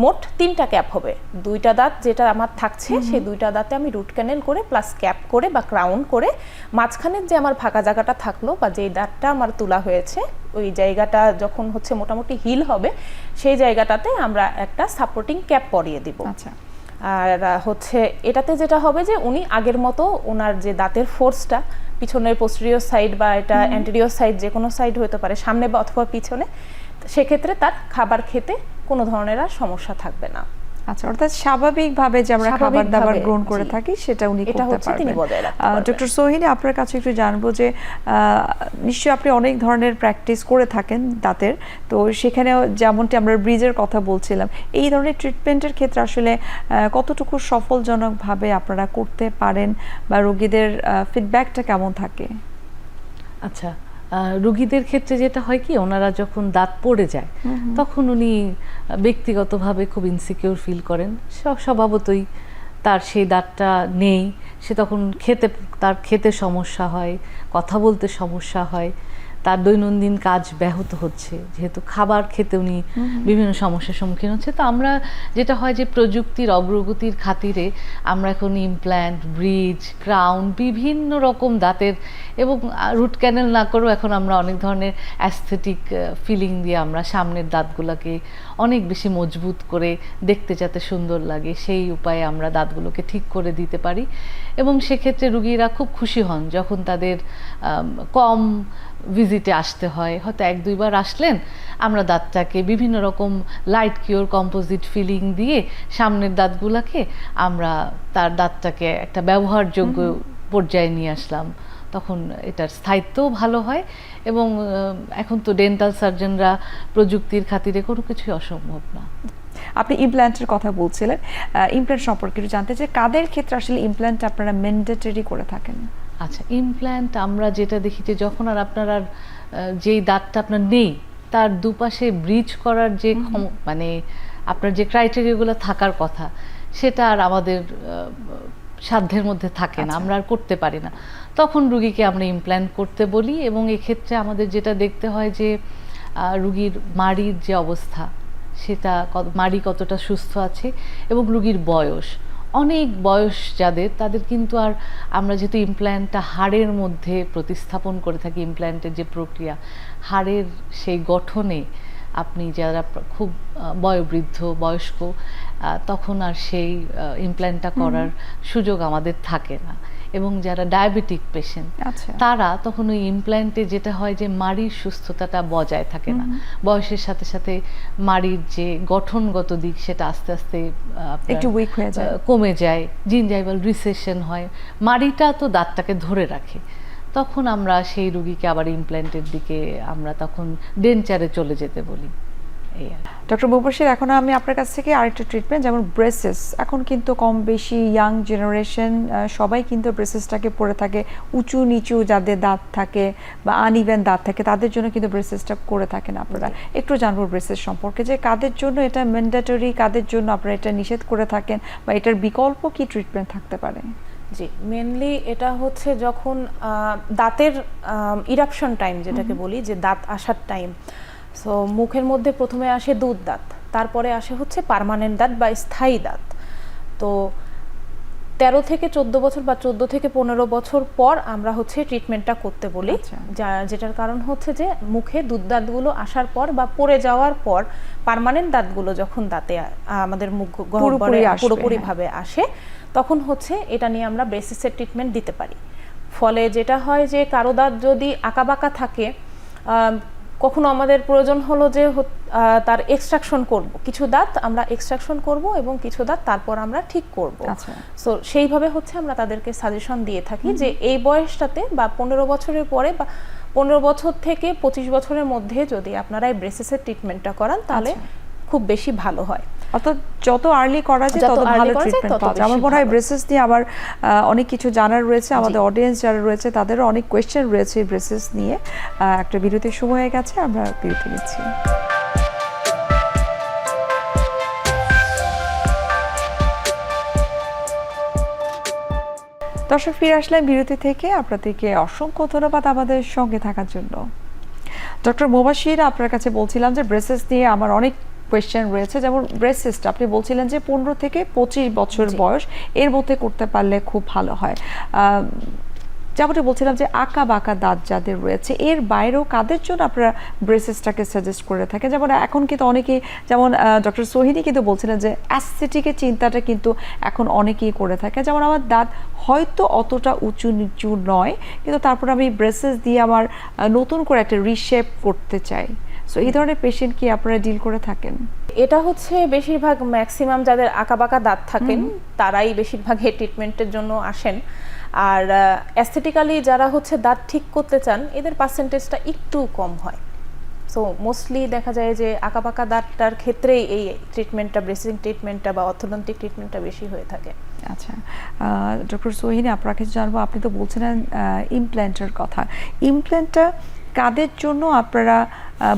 মোট 3টা ক্যাপ হবে। 2টা দাঁত যেটা আমার থাকছে সেই 2টা দাঁতে আমি রুট ক্যানেল করে প্লাস ক্যাপ করে বা ক্রাউন করে, মাঝখানের যে আমার ফাঁকা জায়গাটা থাকলো বা যেই দাঁতটা আমার তোলা হয়েছে ওই জায়গাটা যখন হচ্ছে মোটামুটি হিল হবে, সেই জায়গাটাতে আমরা একটা সাপোর্টিং ক্যাপ পরিয়ে দিব। আচ্ছা, আর হচ্ছে এটাতে যেটা হবে যে উনি আগের মতো ওনার যে দাঁতের ফোর্সটা পিছনের পোস্টেরিয়র সাইড বা এটা অ্যান্টেরিয়র সাইড, যে কোনো সাইড হতে পারে, সামনে বা অথবা পিছনে, সেক্ষেত্রে তার খাবার খেতে কোনো ধরনের আর সমস্যা থাকবে না। আচ্ছা, অর্থাৎ স্বাভাবিকভাবে যে আমরা খাবার দাবার গ্রহণ করে থাকি সেটা উনি করতে পারবেন। ডক্টর সোহিনী, আপনার কাছে একটু জানবো যে নিশ্চয়ই আপনি অনেক ধরনের প্র্যাকটিস করে থাকেন দাঁতের, তো সেখানে যেমনটি আমরা ব্রিজের কথা বলছিলাম, এই ধরনের ট্রিটমেন্টের ক্ষেত্রে আসলে কতটুকু সফলজনকভাবে আপনারা করতে পারেন বা রোগীদের ফিডব্যাকটা কেমন থাকে? আচ্ছা, রোগীদের ক্ষেত্রে যেটা হয় কি, ওনারা যখন দাঁত পড়ে যায় তখন উনি ব্যক্তিগতভাবে খুব ইনসিকিউর ফিল করেন। স্বভাবতই তার সেই দাঁতটা নেই, সে তখন তার খেতে সমস্যা হয়, কথা বলতে সমস্যা হয়। তার দৈনন্দিন কাজ ব্যাহত হচ্ছে, যেহেতু খাবার খেতে উনি বিভিন্ন সমস্যার সম্মুখীন হচ্ছে। তো আমরা যেটা হয় যে প্রযুক্তির অগ্রগতির খাতিরে আমরা এখন ইমপ্ল্যান্ট, ব্রিজ, ক্রাউন, বিভিন্ন রকম দাঁতের এবং রুট ক্যানেল না করেও এখন আমরা অনেক ধরনের অ্যাস্থেটিক ফিলিং দিয়ে আমরা সামনের দাঁতগুলোকে অনেক বেশি মজবুত করে দেখতে যাতে সুন্দর লাগে সেই উপায়ে আমরা দাঁতগুলোকে ঠিক করে দিতে পারি। এবং সেক্ষেত্রে রুগীরা খুব খুশি হন যখন তাদের কম ভিজিটে আসতে হয়, হয়তো 1-2 বার আসলেন, আমরা দাঁতটাকে বিভিন্ন রকম লাইট কিওর কম্পোজিট ফিলিং দিয়ে সামনের দাঁতগুলোকে আমরা তার দাঁতটাকে একটা ব্যবহারযোগ্য পর্যায়ে নিয়ে আসলাম। তখন এটার স্থায়িত্বও ভালো হয় এবং এখন তো ডেন্টাল সার্জনরা প্রযুক্তির খাতিরে কোনো কিছুই অসম্ভব না। আপনি ইমপ্ল্যান্টের কথা বলছিলেন, ইমপ্ল্যান্ট সম্পর্কে একটু জানতে চাই, কাদের ক্ষেত্রে আসলে ইমপ্ল্যান্ট আপনারা ম্যান্ডেটরি করে থাকেন? আচ্ছা, ইমপ্ল্যান্ট আমরা যেটা দেখি যে যখন আর আপনার আর যেই দাঁতটা আপনার নেই তার দুপাশে ব্রিজ করার যে মানে আপনার যে ক্রাইটেরিয়াগুলো থাকার কথা সেটা আর আমাদের সাধ্যের মধ্যে থাকে না, আমরা আর করতে পারি না, তখন রুগীকে আমরা ইমপ্ল্যান্ট করতে বলি। এবং এক্ষেত্রে আমাদের যেটা দেখতে হয় যে রুগীর মাড়ির যে অবস্থা, সেটা মাড়ি কতটা সুস্থ আছে এবং রুগীর বয়স, অনেক বয়স যাদের, তাদের কিন্তু আর আমরা যেহেতু ইমপ্ল্যান্টটা হাড়ের মধ্যে প্রতিস্থাপন করে থাকি, ইমপ্ল্যান্টের যে প্রক্রিয়া হাড়ের সেই গঠনে আপনি যারা খুব বয়োবৃদ্ধ বয়স্ক তখন আর সেই ইমপ্ল্যান্টটা করার সুযোগ আমাদের থাকে না। এবং যারা ডায়াবেটিক পেশেন্ট তারা তখন ওই ইমপ্ল্যান্টে যেটা হয় যে মাড়ির সুস্থতাটা বজায় থাকে না, বয়সের সাথে সাথে মাড়ির যে গঠনগত দিক সেটা আস্তে আস্তে একটু উইক হয়ে যায়, কমে যায়, জিনজাইভাল রিসেশন হয়, মাড়িটা তো দাঁতটাকে ধরে রাখে। তখন আমরা সেই রুগীকে আবার ইমপ্ল্যান্টের দিকে আমরা তখন ডেনচারে চলে যেতে বলি। ডক্টর মুবাশির, এখন আমি আপনার কাছ থেকে আরেকটা ট্রিটমেন্ট, যেমন ব্রেসেস, এখন কিন্তু কম বেশি ইয়াং জেনারেশন সবাই কিন্তু ব্রেসেসটাকে পরে থাকে, উঁচু নিচু যাদের দাঁত থাকে বা আনইভেন দাঁত থাকে তাদের জন্য কিন্তু ব্রেসেসটা করে থাকেন আপনারা। একটু জানবো ব্রেসেস সম্পর্কে, যে কাদের জন্য এটা ম্যান্ডেটরি, কাদের জন্য আপনারা এটা নিষেধ করে থাকেন, বা এটার বিকল্প কি ট্রিটমেন্ট থাকতে পারে? জি, মেনলি এটা হচ্ছে যখন দাঁতের ইরাপশন টাইম যেটাকে বলি, যে দাঁত আসার টাইম। সো মুখের মধ্যে প্রথমে আসে দুধ দাঁত, তারপরে আসে হচ্ছে পার্মানেন্ট দাঁত বা স্থায়ী দাঁত। তো 13 থেকে 14 বছর বা 14 থেকে 15 বছর পর আমরা হচ্ছে ট্রিটমেন্টটা করতে বলি, যেটার কারণ হচ্ছে যে মুখে দুধ দাঁতগুলো আসার পর বা পড়ে যাওয়ার পর পার্মানেন্ট দাঁতগুলো যখন দাঁতে আমাদের মুখ পুরোপুরিভাবে আসে, তখন হচ্ছে এটা নিয়ে আমরা ব্রেসিসের ট্রিটমেন্ট দিতে পারি। ফলে যেটা হয় যে কারো দাঁত যদি আঁকাবাঁকা থাকে, কখনো আমাদের প্রয়োজন হলো যে তার এক্সট্রাকশন করব, কিছু দাঁত আমরা এক্সট্রাকশন করব এবং কিছু দাঁত তারপর আমরা ঠিক করব। সো সেইভাবে হচ্ছে আমরা তাদেরকে সাজেশন দিয়ে থাকি যে এই বয়সটাতে বা 15 বছরের পরে বা 15 বছর থেকে 25 বছরের মধ্যে যদি আপনারা এই ব্রেসেসের ট্রিটমেন্টটা করান তাহলে খুব বেশি ভালো হয়। অর্থাৎ যত আর্লি করা যায় তত ভালো ট্রিটমেন্ট পাওয়া যায়। আমার মনে হয় ব্রেসেস নিয়ে আবার অনেক কিছু জানার রয়েছে, আমাদের অডিয়েন্স যারা রয়েছে তাদেরও অনেক কোয়েশ্চেন রয়েছে ব্রেসেস নিয়ে। একটা বিরতির সময় হয়ে গেছে, আমরা বিরতি নিচ্ছি। দর্শক, ফিরে আসলাম বিরতি থেকে। আপনাদেরকে অসংখ্য ধন্যবাদ আমাদের সঙ্গে থাকার জন্য। ডক্টর মুবাশির, আপনার কাছে বলছিলাম যে ব্রেসেস নিয়ে আমার অনেক কোয়েশ্চেন রয়েছে। যেমন ব্রেসেসটা আপনি বলছিলেন যে 15 থেকে 25 বছর বয়স এর মধ্যে করতে পারলে খুব ভালো হয়। যেমনটি বলছিলাম যে আঁকা বাঁকা দাঁত যাদের রয়েছে, এর বাইরেও কাদের জন্য আপনারা ব্রেসেসটাকে সাজেস্ট করে থাকেন? যেমন এখন কিন্তু অনেকেই, যেমন ডক্টর সোহিনী কিন্তু বলছিলেন যে অ্যাস্থেটিকের চিন্তাটা কিন্তু এখন অনেকেই করে থাকে। যেমন আমার দাঁত হয়তো অতটা উঁচু নিচু নয়, কিন্তু তারপর আমি ব্রেসেস দিয়ে আমার নতুন করে একটা রিশেপ করতে চাই। সো এই ধরনের পেশেন্ট কি আপনারা ডিল করে থাকেন? এটা হচ্ছে বেশিরভাগ ম্যাক্সিমাম যাদের আঁকাবাঁকা দাঁত থাকেন তারাই বেশিরভাগ এই ট্রিটমেন্টের জন্য আসেন। আর অ্যাস্থেটিক্যালি যারা হচ্ছে দাঁত ঠিক করতে চান এদের পার্সেন্টেজটা একটু কম হয়। সো মোস্টলি দেখা যায় যে আঁকাবাঁকা দাঁতটার ক্ষেত্রেই এই ট্রিটমেন্টটা, ব্রেসিং ট্রিটমেন্টটা বা অর্থোডন্টিক ট্রিটমেন্টটা বেশি হয়ে থাকে। আচ্ছা ডক্টর সোহিনী, আপনাকে জানবো, আপনি তো বলছিলেন ইমপ্ল্যান্টের কথা। ইমপ্ল্যান্টটা কাদের জন্য আপনারা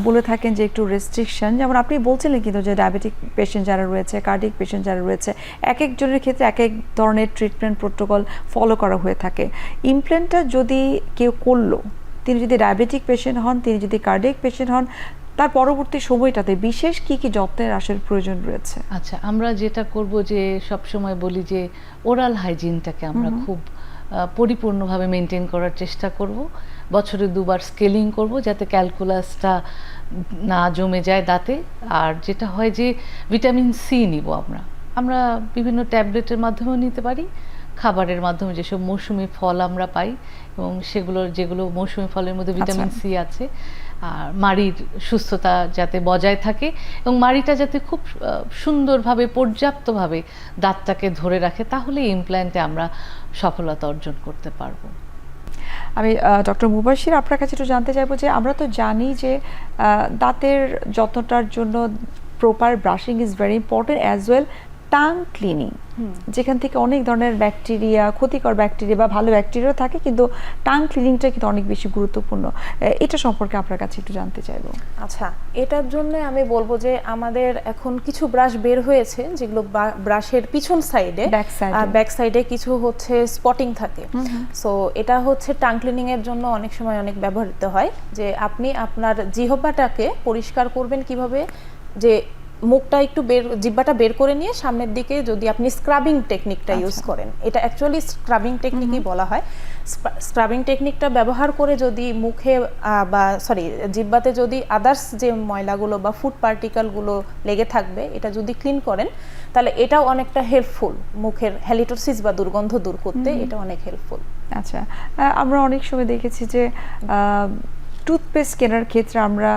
বলে থাকেন যে একটু রেস্ট্রিকশন? যেমন আপনি বলছিলেন কিন্তু যে ডায়াবেটিক পেশেন্ট যারা রয়েছে, কার্ডিয়াক পেশেন্ট যারা রয়েছে, এক একজনের ক্ষেত্রে এক এক ধরনের ট্রিটমেন্ট প্রোটোকল ফলো করা হয়ে থাকে। ইমপ্ল্যান্টটা যদি কেউ করলো, তিনি যদি ডায়াবেটিক পেশেন্ট হন, তিনি যদি কার্ডিয়াক পেশেন্ট হন, তার পরবর্তী সময়টাতে বিশেষ কি কি যত্নের আসলে প্রয়োজন রয়েছে? আচ্ছা, আমরা যেটা করব যে সব সময় বলি যে ওরাল হাইজিনটাকে আমরা খুব পরিপূর্ণভাবে মেনটেন করার চেষ্টা করব। বছরে 2বার স্কেলিং করব যাতে ক্যালকুলাসটা না জমে যায় দাঁতে। আর যেটা হয় যে ভিটামিন সি নিব আমরা বিভিন্ন ট্যাবলেটের মাধ্যমেও নিতে পারি, খাবারের মাধ্যমে যেসব মৌসুমি ফল আমরা পাই এবং যেগুলো মৌসুমি ফলের মধ্যে ভিটামিন সি আছে। আর মাড়ির সুস্থতা যাতে বজায় থাকে এবং মাড়িটা যাতে খুব সুন্দরভাবে পর্যাপ্তভাবে দাঁতটাকে ধরে রাখে, তাহলে ইমপ্ল্যান্টে আমরা সফলতা অর্জন করতে পারবো। আমি ডক্টর মুবাশির আপনার কাছে একটু জানতে চাইবো যে আমরা তো জানি যে দাঁতের যত্নটার জন্য proper brushing is very important, as well tongue cleaning, যেখান থেকে অনেক ধরনের ব্যাকটেরিয়া, ক্ষতিকর ব্যাকটেরিয়া বা ভালো ব্যাকটেরিয়া থাকে, কিন্তু টাং ক্লিনিংটা কিন্তু অনেক বেশি গুরুত্বপূর্ণ। এটা সম্পর্কে আপনার কাছে একটু জানতে চাইবো। আচ্ছা, এটার জন্য আমি বলবো যে আমাদের এখন কিছু ব্রাশ বের হয়েছে যেগুলো ব্রাশের পিছন সাইডে, ব্যাক সাইডে কিছু হচ্ছে স্পটিং থাকে। সো এটা হচ্ছে টাং ক্লিনিং এর জন্য অনেক সময় অনেক ব্যবহৃত হয়। যে আপনি আপনার জিহ্বাটাকে পরিষ্কার করবেন কিভাবে, যে মুখটা একটু জিহ্বাটা বের করে নিয়ে সামনের দিকে যদি আপনি স্ক্রাবিং টেকনিকটা ইউজ করেন, এটা অ্যাকচুয়ালি স্ক্রাবিং টেকনিকই বলা হয়। স্ক্রাবিং টেকনিকটা ব্যবহার করে যদি মুখে বা জিহ্বাতে যদি আদার্স যে ময়লাগুলো বা ফুড পার্টিকেলগুলো লেগে থাকবে, এটা যদি ক্লিন করেন, তাহলে এটাও অনেকটা হেল্পফুল মুখের হ্যালিটোসিস বা দুর্গন্ধ দূর করতে। এটা অনেক হেল্পফুল। আচ্ছা, আমরা অনেক সময় দেখেছি যে টুথপেস্ট কেনার ক্ষেত্রে আমরা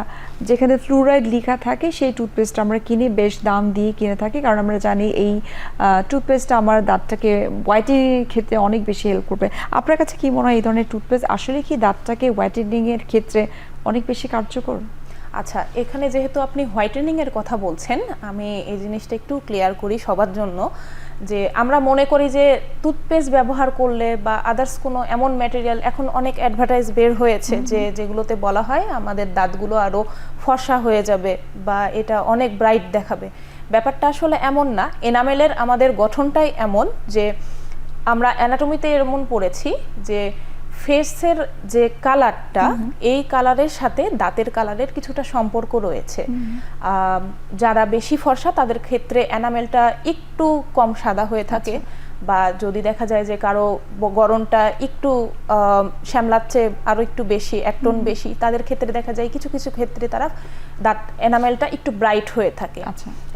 যেখানে ফ্লুরাইড লেখা থাকে সেই টুথপেস্ট আমরা কিনে বেশ দাম দিয়ে কিনে থাকি, কারণ আমরা জানি এই টুথপেস্টটা আমার দাঁতটাকে হোয়াইটেনিংয়ের ক্ষেত্রে অনেক বেশি হেল্প করবে। আপনার কাছে কি মনে হয় এই ধরনের টুথপেস্ট আসলে কি দাঁতটাকে হোয়াইটেনিংয়ের ক্ষেত্রে অনেক বেশি কার্যকর? আচ্ছা, এখানে যেহেতু আপনি হোয়াইটেনিং এর কথা বলছেন, আমি এই জিনিসটা একটু ক্লিয়ার করি সবার জন্য। যে আমরা মনে করি যে টুথপেস্ট ব্যবহার করলে বা আদার্স কোনো এমন ম্যাটেরিয়াল, এখন অনেক অ্যাডভার্টাইজ বের হয়েছে যেগুলোতে বলা হয় আমাদের দাঁতগুলো আরও ফর্সা হয়ে যাবে বা এটা অনেক ব্রাইট দেখাবে। ব্যাপারটা আসলে এমন না। এনামেলের আমাদের গঠনটাই এমন যে আমরা অ্যানাটমিতে এমন পড়েছি যে ফেসের যে কালারটা, এই কালারের সাথে দাঁতের কালারের কিছুটা সম্পর্ক রয়েছে। যারা বেশি ফর্সা তাদের ক্ষেত্রে এনামেলটা একটু কম সাদা হয়ে থাকে, বা যদি দেখা যায় যে কারো গড়নটা একটু শ্যামলাচ্ছে আরো একটু বেশি, এক টোন বেশি, তাদের ক্ষেত্রে দেখা যায় কিছু কিছু ক্ষেত্রে তারা দাঁত এনামেলটা একটু ব্রাইট হয়ে থাকে।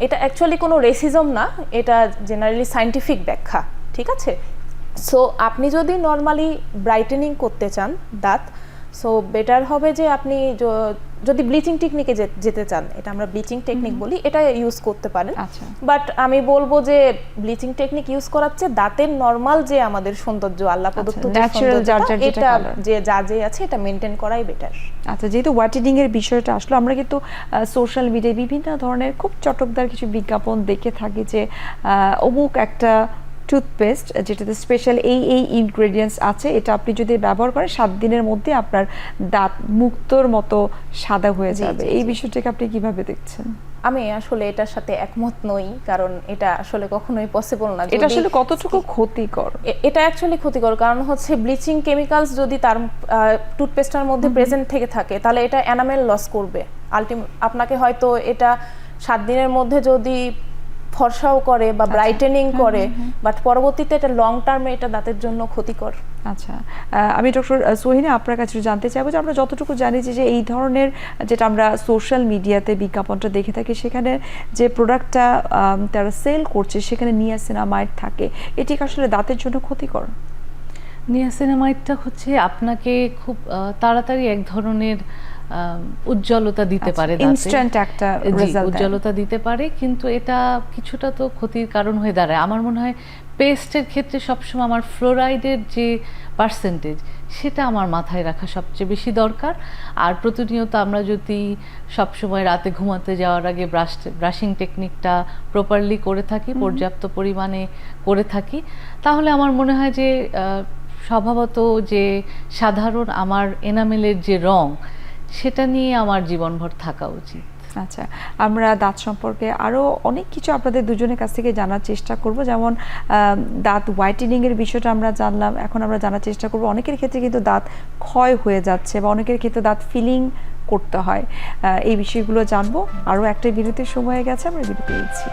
এটা অ্যাকচুয়ালি কোনো রেসিজম না, এটা জেনারেলি সায়েন্টিফিক ব্যাখ্যা। ঠিক আছে? সো আপনি যদি নর্মালি ব্রাইটেনিং করতে চান দাঁত, সো বেটার হবে যে আপনি যদি ব্লিচিং টেকনিকে যেতে চান, এটা আমরা ব্লিচিং টেকনিক বলি, এটা ইউজ করতে পারেন। বাট আমি বলবো যে ব্লিচিং টেকনিক ইউজ করাচ্ছে দাঁতের নর্মাল যে আমাদের সৌন্দর্য, আল্লাহ প্রদত্ত যে সৌন্দর্য, এটা যে যা যে আছে এটা মেনটেন করাই বেটার। আচ্ছা, যেহেতু হোয়াইটেনিং এর বিষয়টা আসলো, আমরা কিন্তু সোশ্যাল মিডিয়ায় বিভিন্ন ধরনের খুব চটকদার কিছু বিজ্ঞাপন দেখে থাকি যে অমুক একটা টুথপেস্ট যেটাতে স্পেশাল এই ইনগ্রেডিয়েন্টস আছে, এটা আপনি যদি ব্যবহার করেন 7 দিনের মধ্যে আপনার দাঁত মুক্তোর মতো সাদা হয়ে যাবে। এই বিষয়টাকে আপনি কিভাবে দেখছেন? আমি আসলে এটার সাথে একমত নই, কারণ এটা আসলে কখনোই পসিবল না। এটা আসলে কতটুকু ক্ষতিকর? এটা অ্যাকচুয়ালি ক্ষতিকর, কারণ হচ্ছে ব্লিচিং কেমিক্যালস যদি তার টুথপেস্টের মধ্যে প্রেজেন্ট থেকে থাকে, তাহলে এটা এনামেল লস করবে। আপনাকে হয়তো এটা 7 দিনের মধ্যে যদি ফর্সাও করে বা ব্রাইটেনিং করে, বাট পরবর্তীতে এটা লং টার্মে এটা দাঁতের জন্য ক্ষতিকর। আচ্ছা, আমি ডক্টর সোহিনী আপনার কাছে জানতে চাইবো যে আমরা যতটুকু জানি যে এই ধরনের যেটা আমরা সোশ্যাল মিডিয়াতে বিজ্ঞাপনটা দেখে থাকি, সেখানে যে প্রোডাক্টটা তারা সেল করছে সেখানে নিয়াসিনামাইড থাকে, এটি আসলে দাঁতের জন্য ক্ষতিকর? নিয়াসিনামাইডটা হচ্ছে আপনাকে খুব তাড়াতাড়ি এক ধরনের উজ্জ্বলতা দিতে পারে, ইনস্ট্যান্ট একটা রেজাল্ট উজ্জ্বলতা দিতে পারে, কিন্তু এটা কিছুটা তো ক্ষতির কারণ হয়ে দাঁড়ায়। আমার মনে হয় পেস্টের ক্ষেত্রে সবসময় আমার ফ্লোরাইডের যে পার্সেন্টেজ, সেটা আমার মাথায় রাখা সবচেয়ে বেশি দরকার। আর প্রতিনিয়ত আমরা যদি সবসময় রাতে ঘুমাতে যাওয়ার আগে ব্রাশিং টেকনিকটা প্রপারলি করে থাকি, পর্যাপ্ত পরিমাণে করে থাকি, তাহলে আমার মনে হয় যে স্বভাবত যে সাধারণ আমার এনামেলের যে রং, সেটা নিয়ে আমার জীবনভর থাকা উচিত। আচ্ছা, আমরা দাঁত সম্পর্কে আরও অনেক কিছু আপনাদের দুজনের কাছ থেকে জানার চেষ্টা করব, যেমন দাঁত হোয়াইটেনিংয়ের বিষয়টা আমরা জানলাম। এখন আমরা জানার চেষ্টা করব অনেকের ক্ষেত্রে কিন্তু দাঁত ক্ষয় হয়ে যাচ্ছে বা অনেকের ক্ষেত্রে দাঁত ফিলিং করতে হয়, এই বিষয়গুলো জানবো। আরও একটা বিরতির সময় হয়ে গেছে, আমরা বিরতি দিচ্ছি।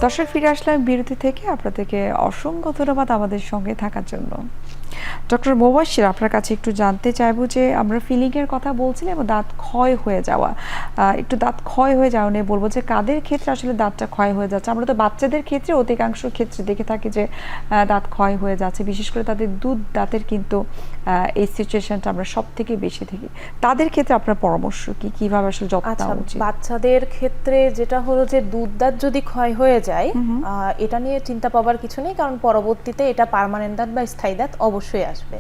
দর্শক, ফিরে আসলাম বিরতি থেকে। আপনাদেরকে অসংখ্য ধন্যবাদ আমাদের সঙ্গে থাকার জন্য। ডক্টর মোবাশ্বির, আপনার কাছে একটু জানতে চাইবো যে আমরা ফিলিংয়ের কথা বলছিলাম এবং দাঁত ক্ষয় হয়ে যাওয়া, একটু দাঁত ক্ষয় হয়ে যাওয়া নিয়ে বলবো যে কাদের ক্ষেত্রে আসলে দাঁতটা ক্ষয় হয়ে যাচ্ছে। আমরা তো বাচ্চাদের ক্ষেত্রে অধিকাংশ ক্ষেত্রে দেখে থাকি যে দাঁত ক্ষয় হয়ে যাচ্ছে, বিশেষ করে তাদের দুধ দাঁতের কিন্তু এই সিচুয়েশনটা আমরা সব থেকে বেশি দেখি। তাদের ক্ষেত্রে আপনার পরামর্শ কি, কিভাবে আসলে যত্ন নেওয়া উচিত? বাচ্চাদের ক্ষেত্রে যেটা হলো যে দুধ দাঁত যদি ক্ষয় হয়ে যায়, এটা নিয়ে চিন্তা পাবার কিছু নেই, কারণ পরবর্তীতে এটা পার্মানেন্ট দাঁত বা স্থায়ী দাঁত অবশ্যই আসবে।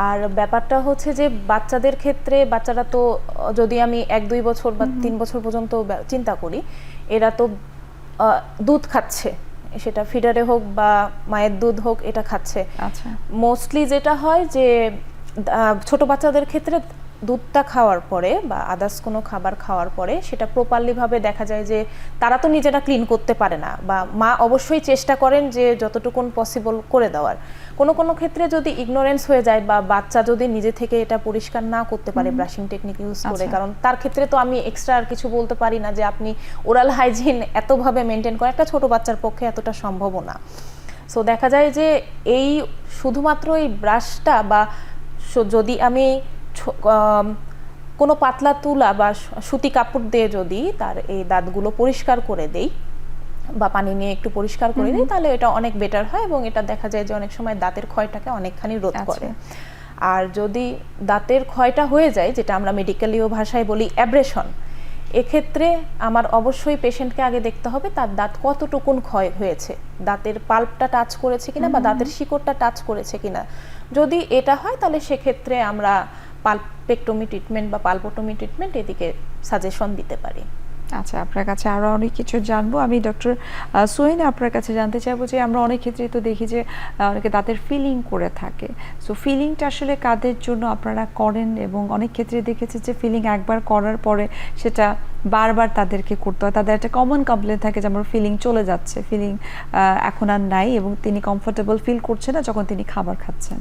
আর ব্যাপারটা হচ্ছে যে বাচ্চাদের ক্ষেত্রে, বাচ্চারা তো যদি আমি 1-2 বছর বা 3 বছর পর্যন্ত চিন্তা করি, এরা তো দুধ খাচ্ছে, সেটা ফিডারে হোক বা মায়ের দুধ হোক, এটা খাচ্ছে। আচ্ছা, মোস্টলি যেটা হয় যে ছোট বাচ্চাদের ক্ষেত্রে দুধটা খাওয়ার পরে বা আদার্স কোনো খাবার খাওয়ার পরে সেটা প্রপারলি ভাবে দেখা যায় যে তারা তো নিজেরা ক্লিন করতে পারে না, বা মা অবশ্যই চেষ্টা করেন যে যতটুকুন পসিবল করে দেওয়ার। কোনো কোনো ক্ষেত্রে যদি ইগনোরেন্স হয়ে যায় বা বাচ্চা যদি নিজে থেকে এটা পরিষ্কার না করতে পারে ব্রাশিং টেকনিক ইউজ করে, কারণ তার ক্ষেত্রে তো আমি এক্সট্রা আর কিছু বলতে পারি না যে আপনি ওরাল হাইজিন এতভাবে মেনটেন করে, একটা ছোট বাচ্চার পক্ষে এতটা সম্ভব না। সো দেখা যায় যে এই শুধুমাত্র এই ব্রাশটা বা যদি আমি কোনো পাতলা তুলা বা সুতি কাপড় দিয়ে যদি তার এই দাঁতগুলো পরিষ্কার করে দেই বা পানি নিয়ে একটু পরিষ্কার করে দিই, তাহলে এটা অনেক বেটার হয় এবং এটা দেখা যায় যে অনেক সময় দাঁতের ক্ষয়টাকে অনেকখানি রোধ করে। আর যদি দাঁতের ক্ষয়টা হয়ে যায়, যেটা আমরা মেডিকেলীয় ভাষায় বলি অ্যাব্রেশন, এক্ষেত্রে আমার অবশ্যই পেশেন্টকে আগে দেখতে হবে তার দাঁত কতটুকুন ক্ষয় হয়েছে, দাঁতের পাল্পটা টাচ করেছে কিনা বা দাঁতের শিকড়টা টাচ করেছে কিনা। যদি এটা হয় তাহলে সেক্ষেত্রে আমরা পালপেক্টমি ট্রিটমেন্ট বা পালপোটমি ট্রিটমেন্ট এদিকে সাজেশন দিতে পারি। আচ্ছা, আপনার কাছে আরও অনেক কিছু জানবো। আমি ডক্টর সোহিন আপনার কাছে জানতে চাইবো যে আমরা অনেক ক্ষেত্রেই তো দেখি যে অনেকে দাঁতের ফিলিং করে থাকে। সো ফিলিংটা আসলে কাদের জন্য আপনারা করেন, এবং অনেক ক্ষেত্রে দেখেছি যে ফিলিং একবার করার পরে সেটা বারবার তাদেরকে করতে হয়। তাদের একটা কমন কমপ্লেন থাকে যে আমার ফিলিং চলে যাচ্ছে, ফিলিং এখন আর নাই, এবং তিনি কমফোর্টেবল ফিল করছে না যখন তিনি খাবার খাচ্ছেন।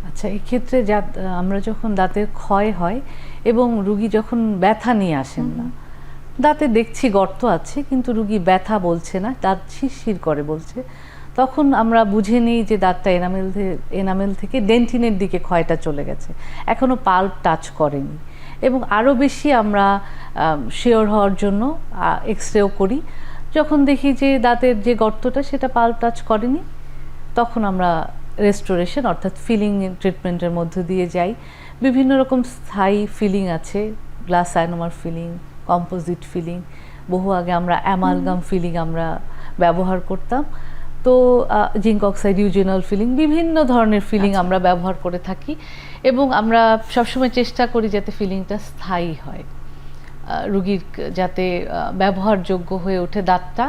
আচ্ছা, এক্ষেত্রে আমরা যখন দাঁতের ক্ষয় হয় এবং রুগী যখন ব্যথা নিয়ে আসেন না, দাঁতে দেখছি গর্ত আছে কিন্তু রুগী ব্যথা বলছে না, দাঁত শিরশির করে বলছে, তখন আমরা বুঝে নিই যে দাঁতটা এনামেল থেকে ডেন্টিনের দিকে ক্ষয়টা চলে গেছে, এখনও পাল্প টাচ করেনি। এবং আরও বেশি আমরা শিওর হওয়ার জন্য এক্সরেও করি। যখন দেখি যে দাঁতের যে গর্তটা সেটা পাল্প টাচ করেনি, তখন আমরা রেস্টোরেশন অর্থাৎ ফিলিং ট্রিটমেন্টের মধ্য দিয়ে যাই। বিভিন্ন রকম স্থায়ী ফিলিং আছে, গ্লাস আয়নোমার ফিলিং, কম্পোজিট ফিলিং, বহু আগে আমরা অ্যামালগাম ফিলিং আমরা ব্যবহার করতাম। তো জিঙ্ক অক্সাইড ইউজেনাল ফিলিং, বিভিন্ন ধরনের ফিলিং আমরা ব্যবহার করে থাকি এবং আমরা সবসময় চেষ্টা করি যাতে ফিলিংটা স্থায়ী হয়, রুগীর যাতে ব্যবহারযোগ্য হয়ে ওঠে, দাঁতটা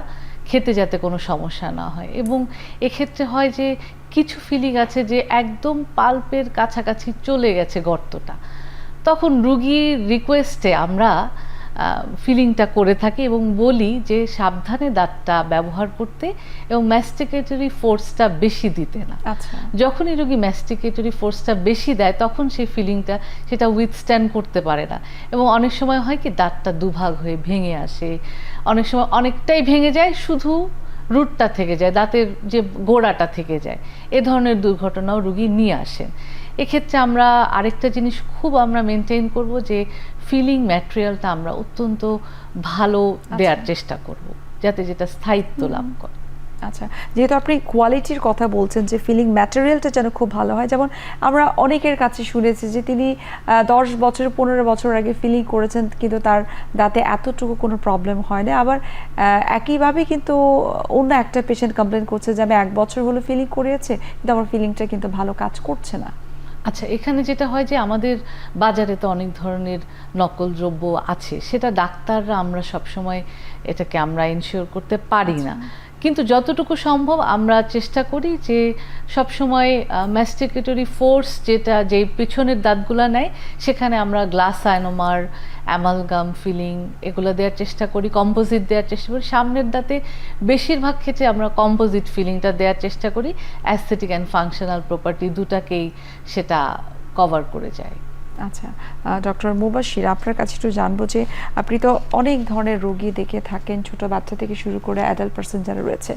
খেতে যাতে কোনো সমস্যা না হয়। এবং এক্ষেত্রে হয় যে কিছু ফিলিং আছে যে একদম পাল্পের কাছাকাছি চলে গেছে গর্তটা, তখন রুগীর রিকোয়েস্টে আমরা ফিলিংটা করে থাকি এবং বলি যে সাবধানে দাঁতটা ব্যবহার করতে এবং ম্যাস্টিকেটরি ফোর্সটা বেশি দিতে না। যখনই রুগী ম্যাস্টিকেটরি ফোর্সটা বেশি দেয় তখন সেই ফিলিংটা সেটা উইথস্ট্যান্ড করতে পারে না, এবং অনেক সময় হয় কি দাঁতটা দুভাগ হয়ে ভেঙে আসে, অনেক সময় অনেকটাই ভেঙে যায়, শুধু রুটটা থেকে যায়, দাঁতের যে গোড়াটা থেকে যায়, এ ধরনের দুর্ঘটনাও রুগী নিয়ে আসেন। এক্ষেত্রে আমরা আরেকটা জিনিস খুব আমরা মেনটেন করব যে ফিলিং ম্যাটেরিয়ালটা আমরা অত্যন্ত ভালো দেওয়ার চেষ্টা করব যাতে যেটা স্থায়িত্ব লাভ করে। আচ্ছা, যেহেতু আপনি কোয়ালিটির কথা বলছেন যে ফিলিং ম্যাটেরিয়ালটা যেন খুব ভালো হয়, যেমন আমরা অনেকের কাছে শুনেছি যে তিনি 10 বছর 15 বছর আগে ফিলিং করেছেন কিন্তু তার দাঁতে এতটুকু কোনো প্রবলেম হয় না। আবার একইভাবে কিন্তু অন্য একটা পেশেন্ট কমপ্লেন করছে যে আমি 1 বছর হলো ফিলিং করিয়েছে কিন্তু আমার ফিলিংটা কিন্তু ভালো কাজ করছে না। আচ্ছা, এখানে যেটা হয় যে আমাদের বাজারে তো অনেক ধরনের নকল দ্রব্য আছে, সেটা ডাক্তাররা আমরা সবসময় এটাকে আমরা ইনশিওর করতে পারি না, কিন্তু যতটুকু সম্ভব আমরা চেষ্টা করি যে সবসময় ম্যাস্টিকেটরি ফোর্স যেটা যে পিছনের দাঁতগুলো নেয় সেখানে আমরা গ্লাস আয়নোমার, অ্যামালগাম ফিলিং এগুলো দেওয়ার চেষ্টা করি, কম্পোজিট দেওয়ার চেষ্টা করি। সামনের দাঁতে বেশিরভাগ ক্ষেত্রে আমরা কম্পোজিট ফিলিংটা দেওয়ার চেষ্টা করি, অ্যাস্থেটিক অ্যান্ড ফাংশনাল প্রপার্টি দুটাকেই সেটা কভার করে যায়। আচ্ছা, ডক্টর মুবাশির, আপনার কাছে একটু জানবো যে আপনি তো অনেক ধরনের রোগী দেখে থাকেন, ছোট বাচ্চা থেকে শুরু করে অ্যাডাল্ট পার্সন যারা রয়েছে।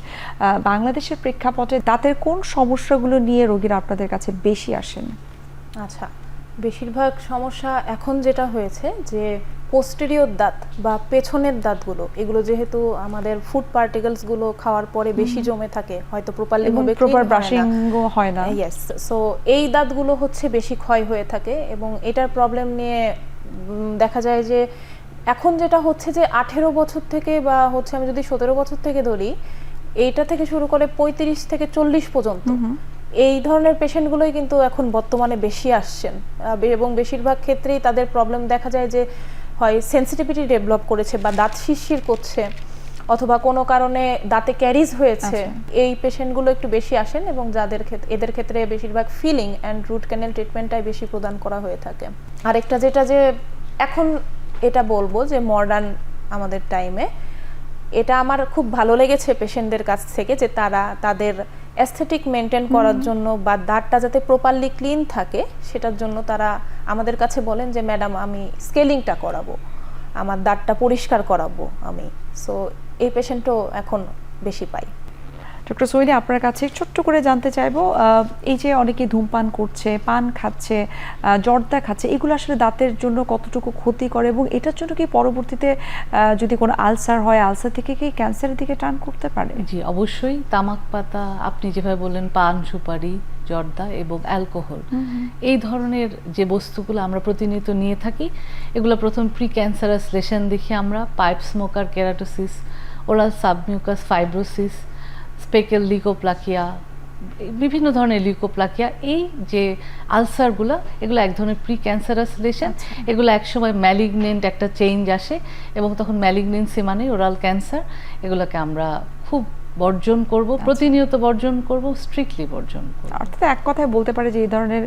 বাংলাদেশের প্রেক্ষাপটে দাঁতের কোন সমস্যাগুলো নিয়ে রোগীরা আপনাদের কাছে বেশি আসেন? আচ্ছা, বেশিরভাগ সমস্যা এখন যেটা হয়েছে যে পোস্টেরিয়র দাঁত বা পেছনের দাঁতগুলো, এগুলো যেহেতু আমাদের ফুড পার্টিকেলসগুলো খাওয়ার পরে বেশি জমে থাকে, হয়তো প্রপারলি ভাবে প্রপার ব্রাশিংও হয় না। ইয়েস, সো এই দাঁতগুলো হচ্ছে বেশি ক্ষয় হয়ে থাকে এবং এটার প্রবলেম নিয়ে দেখা যায় যে এখন যেটা হচ্ছে যে 18 বছর থেকে বা হচ্ছে আমি যদি 17 বছর থেকে ধরি, এইটা থেকে শুরু করে 35 থেকে 40 পর্যন্ত এই ধরনের পেশেন্টগুলোই কিন্তু এখন বর্তমানে বেশি আসছেন এবং বেশিরভাগ ক্ষেত্রেই তাদের প্রবলেম দেখা যায় যে হয় সেন্সিটিভিটি ডেভেলপ করেছে বা দাঁত শিরশির করছে অথবা কোনো কারণে দাঁতে ক্যারিজ হয়েছে। এই পেশেন্টগুলো একটু বেশি আসেন এবং এদের ক্ষেত্রে বেশিরভাগ ফিলিং অ্যান্ড রুট ক্যানেল ট্রিটমেন্টটাই বেশি প্রদান করা হয়ে থাকে। আরেকটা যেটা যে এখন এটা বলবো যে মডার্ন আমাদের টাইমে এটা আমার খুব ভালো লেগেছে পেশেন্টদের কাছ থেকে যে তারা তাদের অ্যাস্থেটিক মেনটেন করার জন্য বা দাঁতটা যাতে প্রপারলি ক্লিন থাকে সেটার জন্য তারা আমাদের কাছে বলেন যে ম্যাডাম আমি স্কেলিংটা করাবো, আমার দাঁতটা পরিষ্কার করাবো আমি। সো এই পেশেন্টও এখন বেশি পাই। ডক্টর সোহিনী, আপনার কাছে ছোট্ট করে জানতে চাইবো, এই যে অনেকে ধূমপান করছে, পান খাচ্ছে, জর্দা খাচ্ছে, এগুলো আসলে দাঁতের জন্য কতটুকু ক্ষতি করে এবং এটার জন্য কি পরবর্তীতে যদি কোনো আলসার হয়, আলসার থেকে কি ক্যান্সারের দিকে টার্ন করতে পারে? জি অবশ্যই। তামাক পাতা, আপনি যেভাবে বললেন পান, সুপারি, জর্দা এবং অ্যালকোহল, এই ধরনের যে বস্তুগুলো আমরা প্রতিনিয়ত নিয়ে থাকি, এগুলো প্রথম প্রি ক্যান্সারাস লেশন দেখি আমরা, pipe smoker, keratosis, oral submucous fibrosis, speckle leukoplakia, বিভিন্ন ধরনের লিউকোপ্লাকিয়া, এই যে আলসারগুলো এগুলো এক ধরনের প্রি ক্যান্সারাস লেশন। এগুলো একসময় ম্যালিগনেন্ট একটা চেঞ্জ আসে এবং তখন ম্যালিগনেন্সি মানে ওরাল ক্যান্সার। এগুলোকে আমরা খুব বর্জন করব, প্রতিনিয়ত বর্জন করব, স্ট্রিক্টলি বর্জন করব। অর্থাৎ এক কথায় বলতে পারে যে এই ধরনের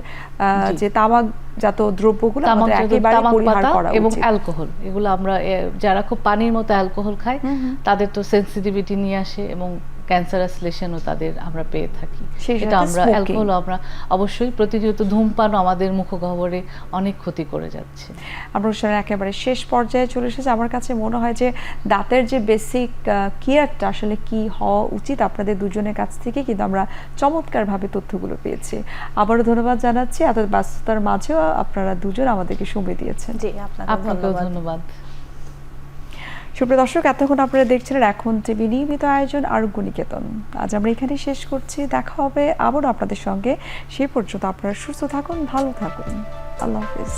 যে তামাকজাত দ্রব্যগুলো আমাদের একেবারে পরিহার করা উচিত। এবং অ্যালকোহল, এগুলো আমরা যারা খুব পানির মতো অ্যালকোহল খায় তাদের তো সেনসিটিভিটি নিয়ে আসে এবং ক্যান্সারাস লেশনও তাদের আমরা পেয়ে থাকি। এটা আমরা অ্যালকোহল আমরা অবশ্যই প্রতিনিয়ত ধূমপানও আমাদের মুখগহ্বরে অনেক ক্ষতি করে যাচ্ছে। আমরা অনুষ্ঠানের একেবারে শেষ পর্যায়ে চলে এসেছি। আমার কাছে মনে হয় যে দাঁতের যে বেসিক কেয়ারটা আসলে কি হওয়া উচিত আপনাদের দুজনের কাছ থেকে কিন্তু আমরা চমৎকারভাবে তথ্যগুলো পেয়েছি। আবারও ধন্যবাদ জানাচ্ছি, এত ব্যস্ততার মাঝেও আপনারা দুজন আমাদেরকে সময় দিয়েছেন। জি, আপনাকেও ধন্যবাদ। সুপ্রিয় দর্শক, এতক্ষণ আপনারা দেখছিলেন এখন টিভি নিয়মিত আয়োজন আরোগ্য নিকেতন। আজ আমরা এখানে শেষ করছি, দেখা হবে আবারও আপনাদের সঙ্গে। সেই পর্যন্ত আপনারা সুস্থ থাকুন, ভালো থাকুন। আল্লাহ হাফিজ।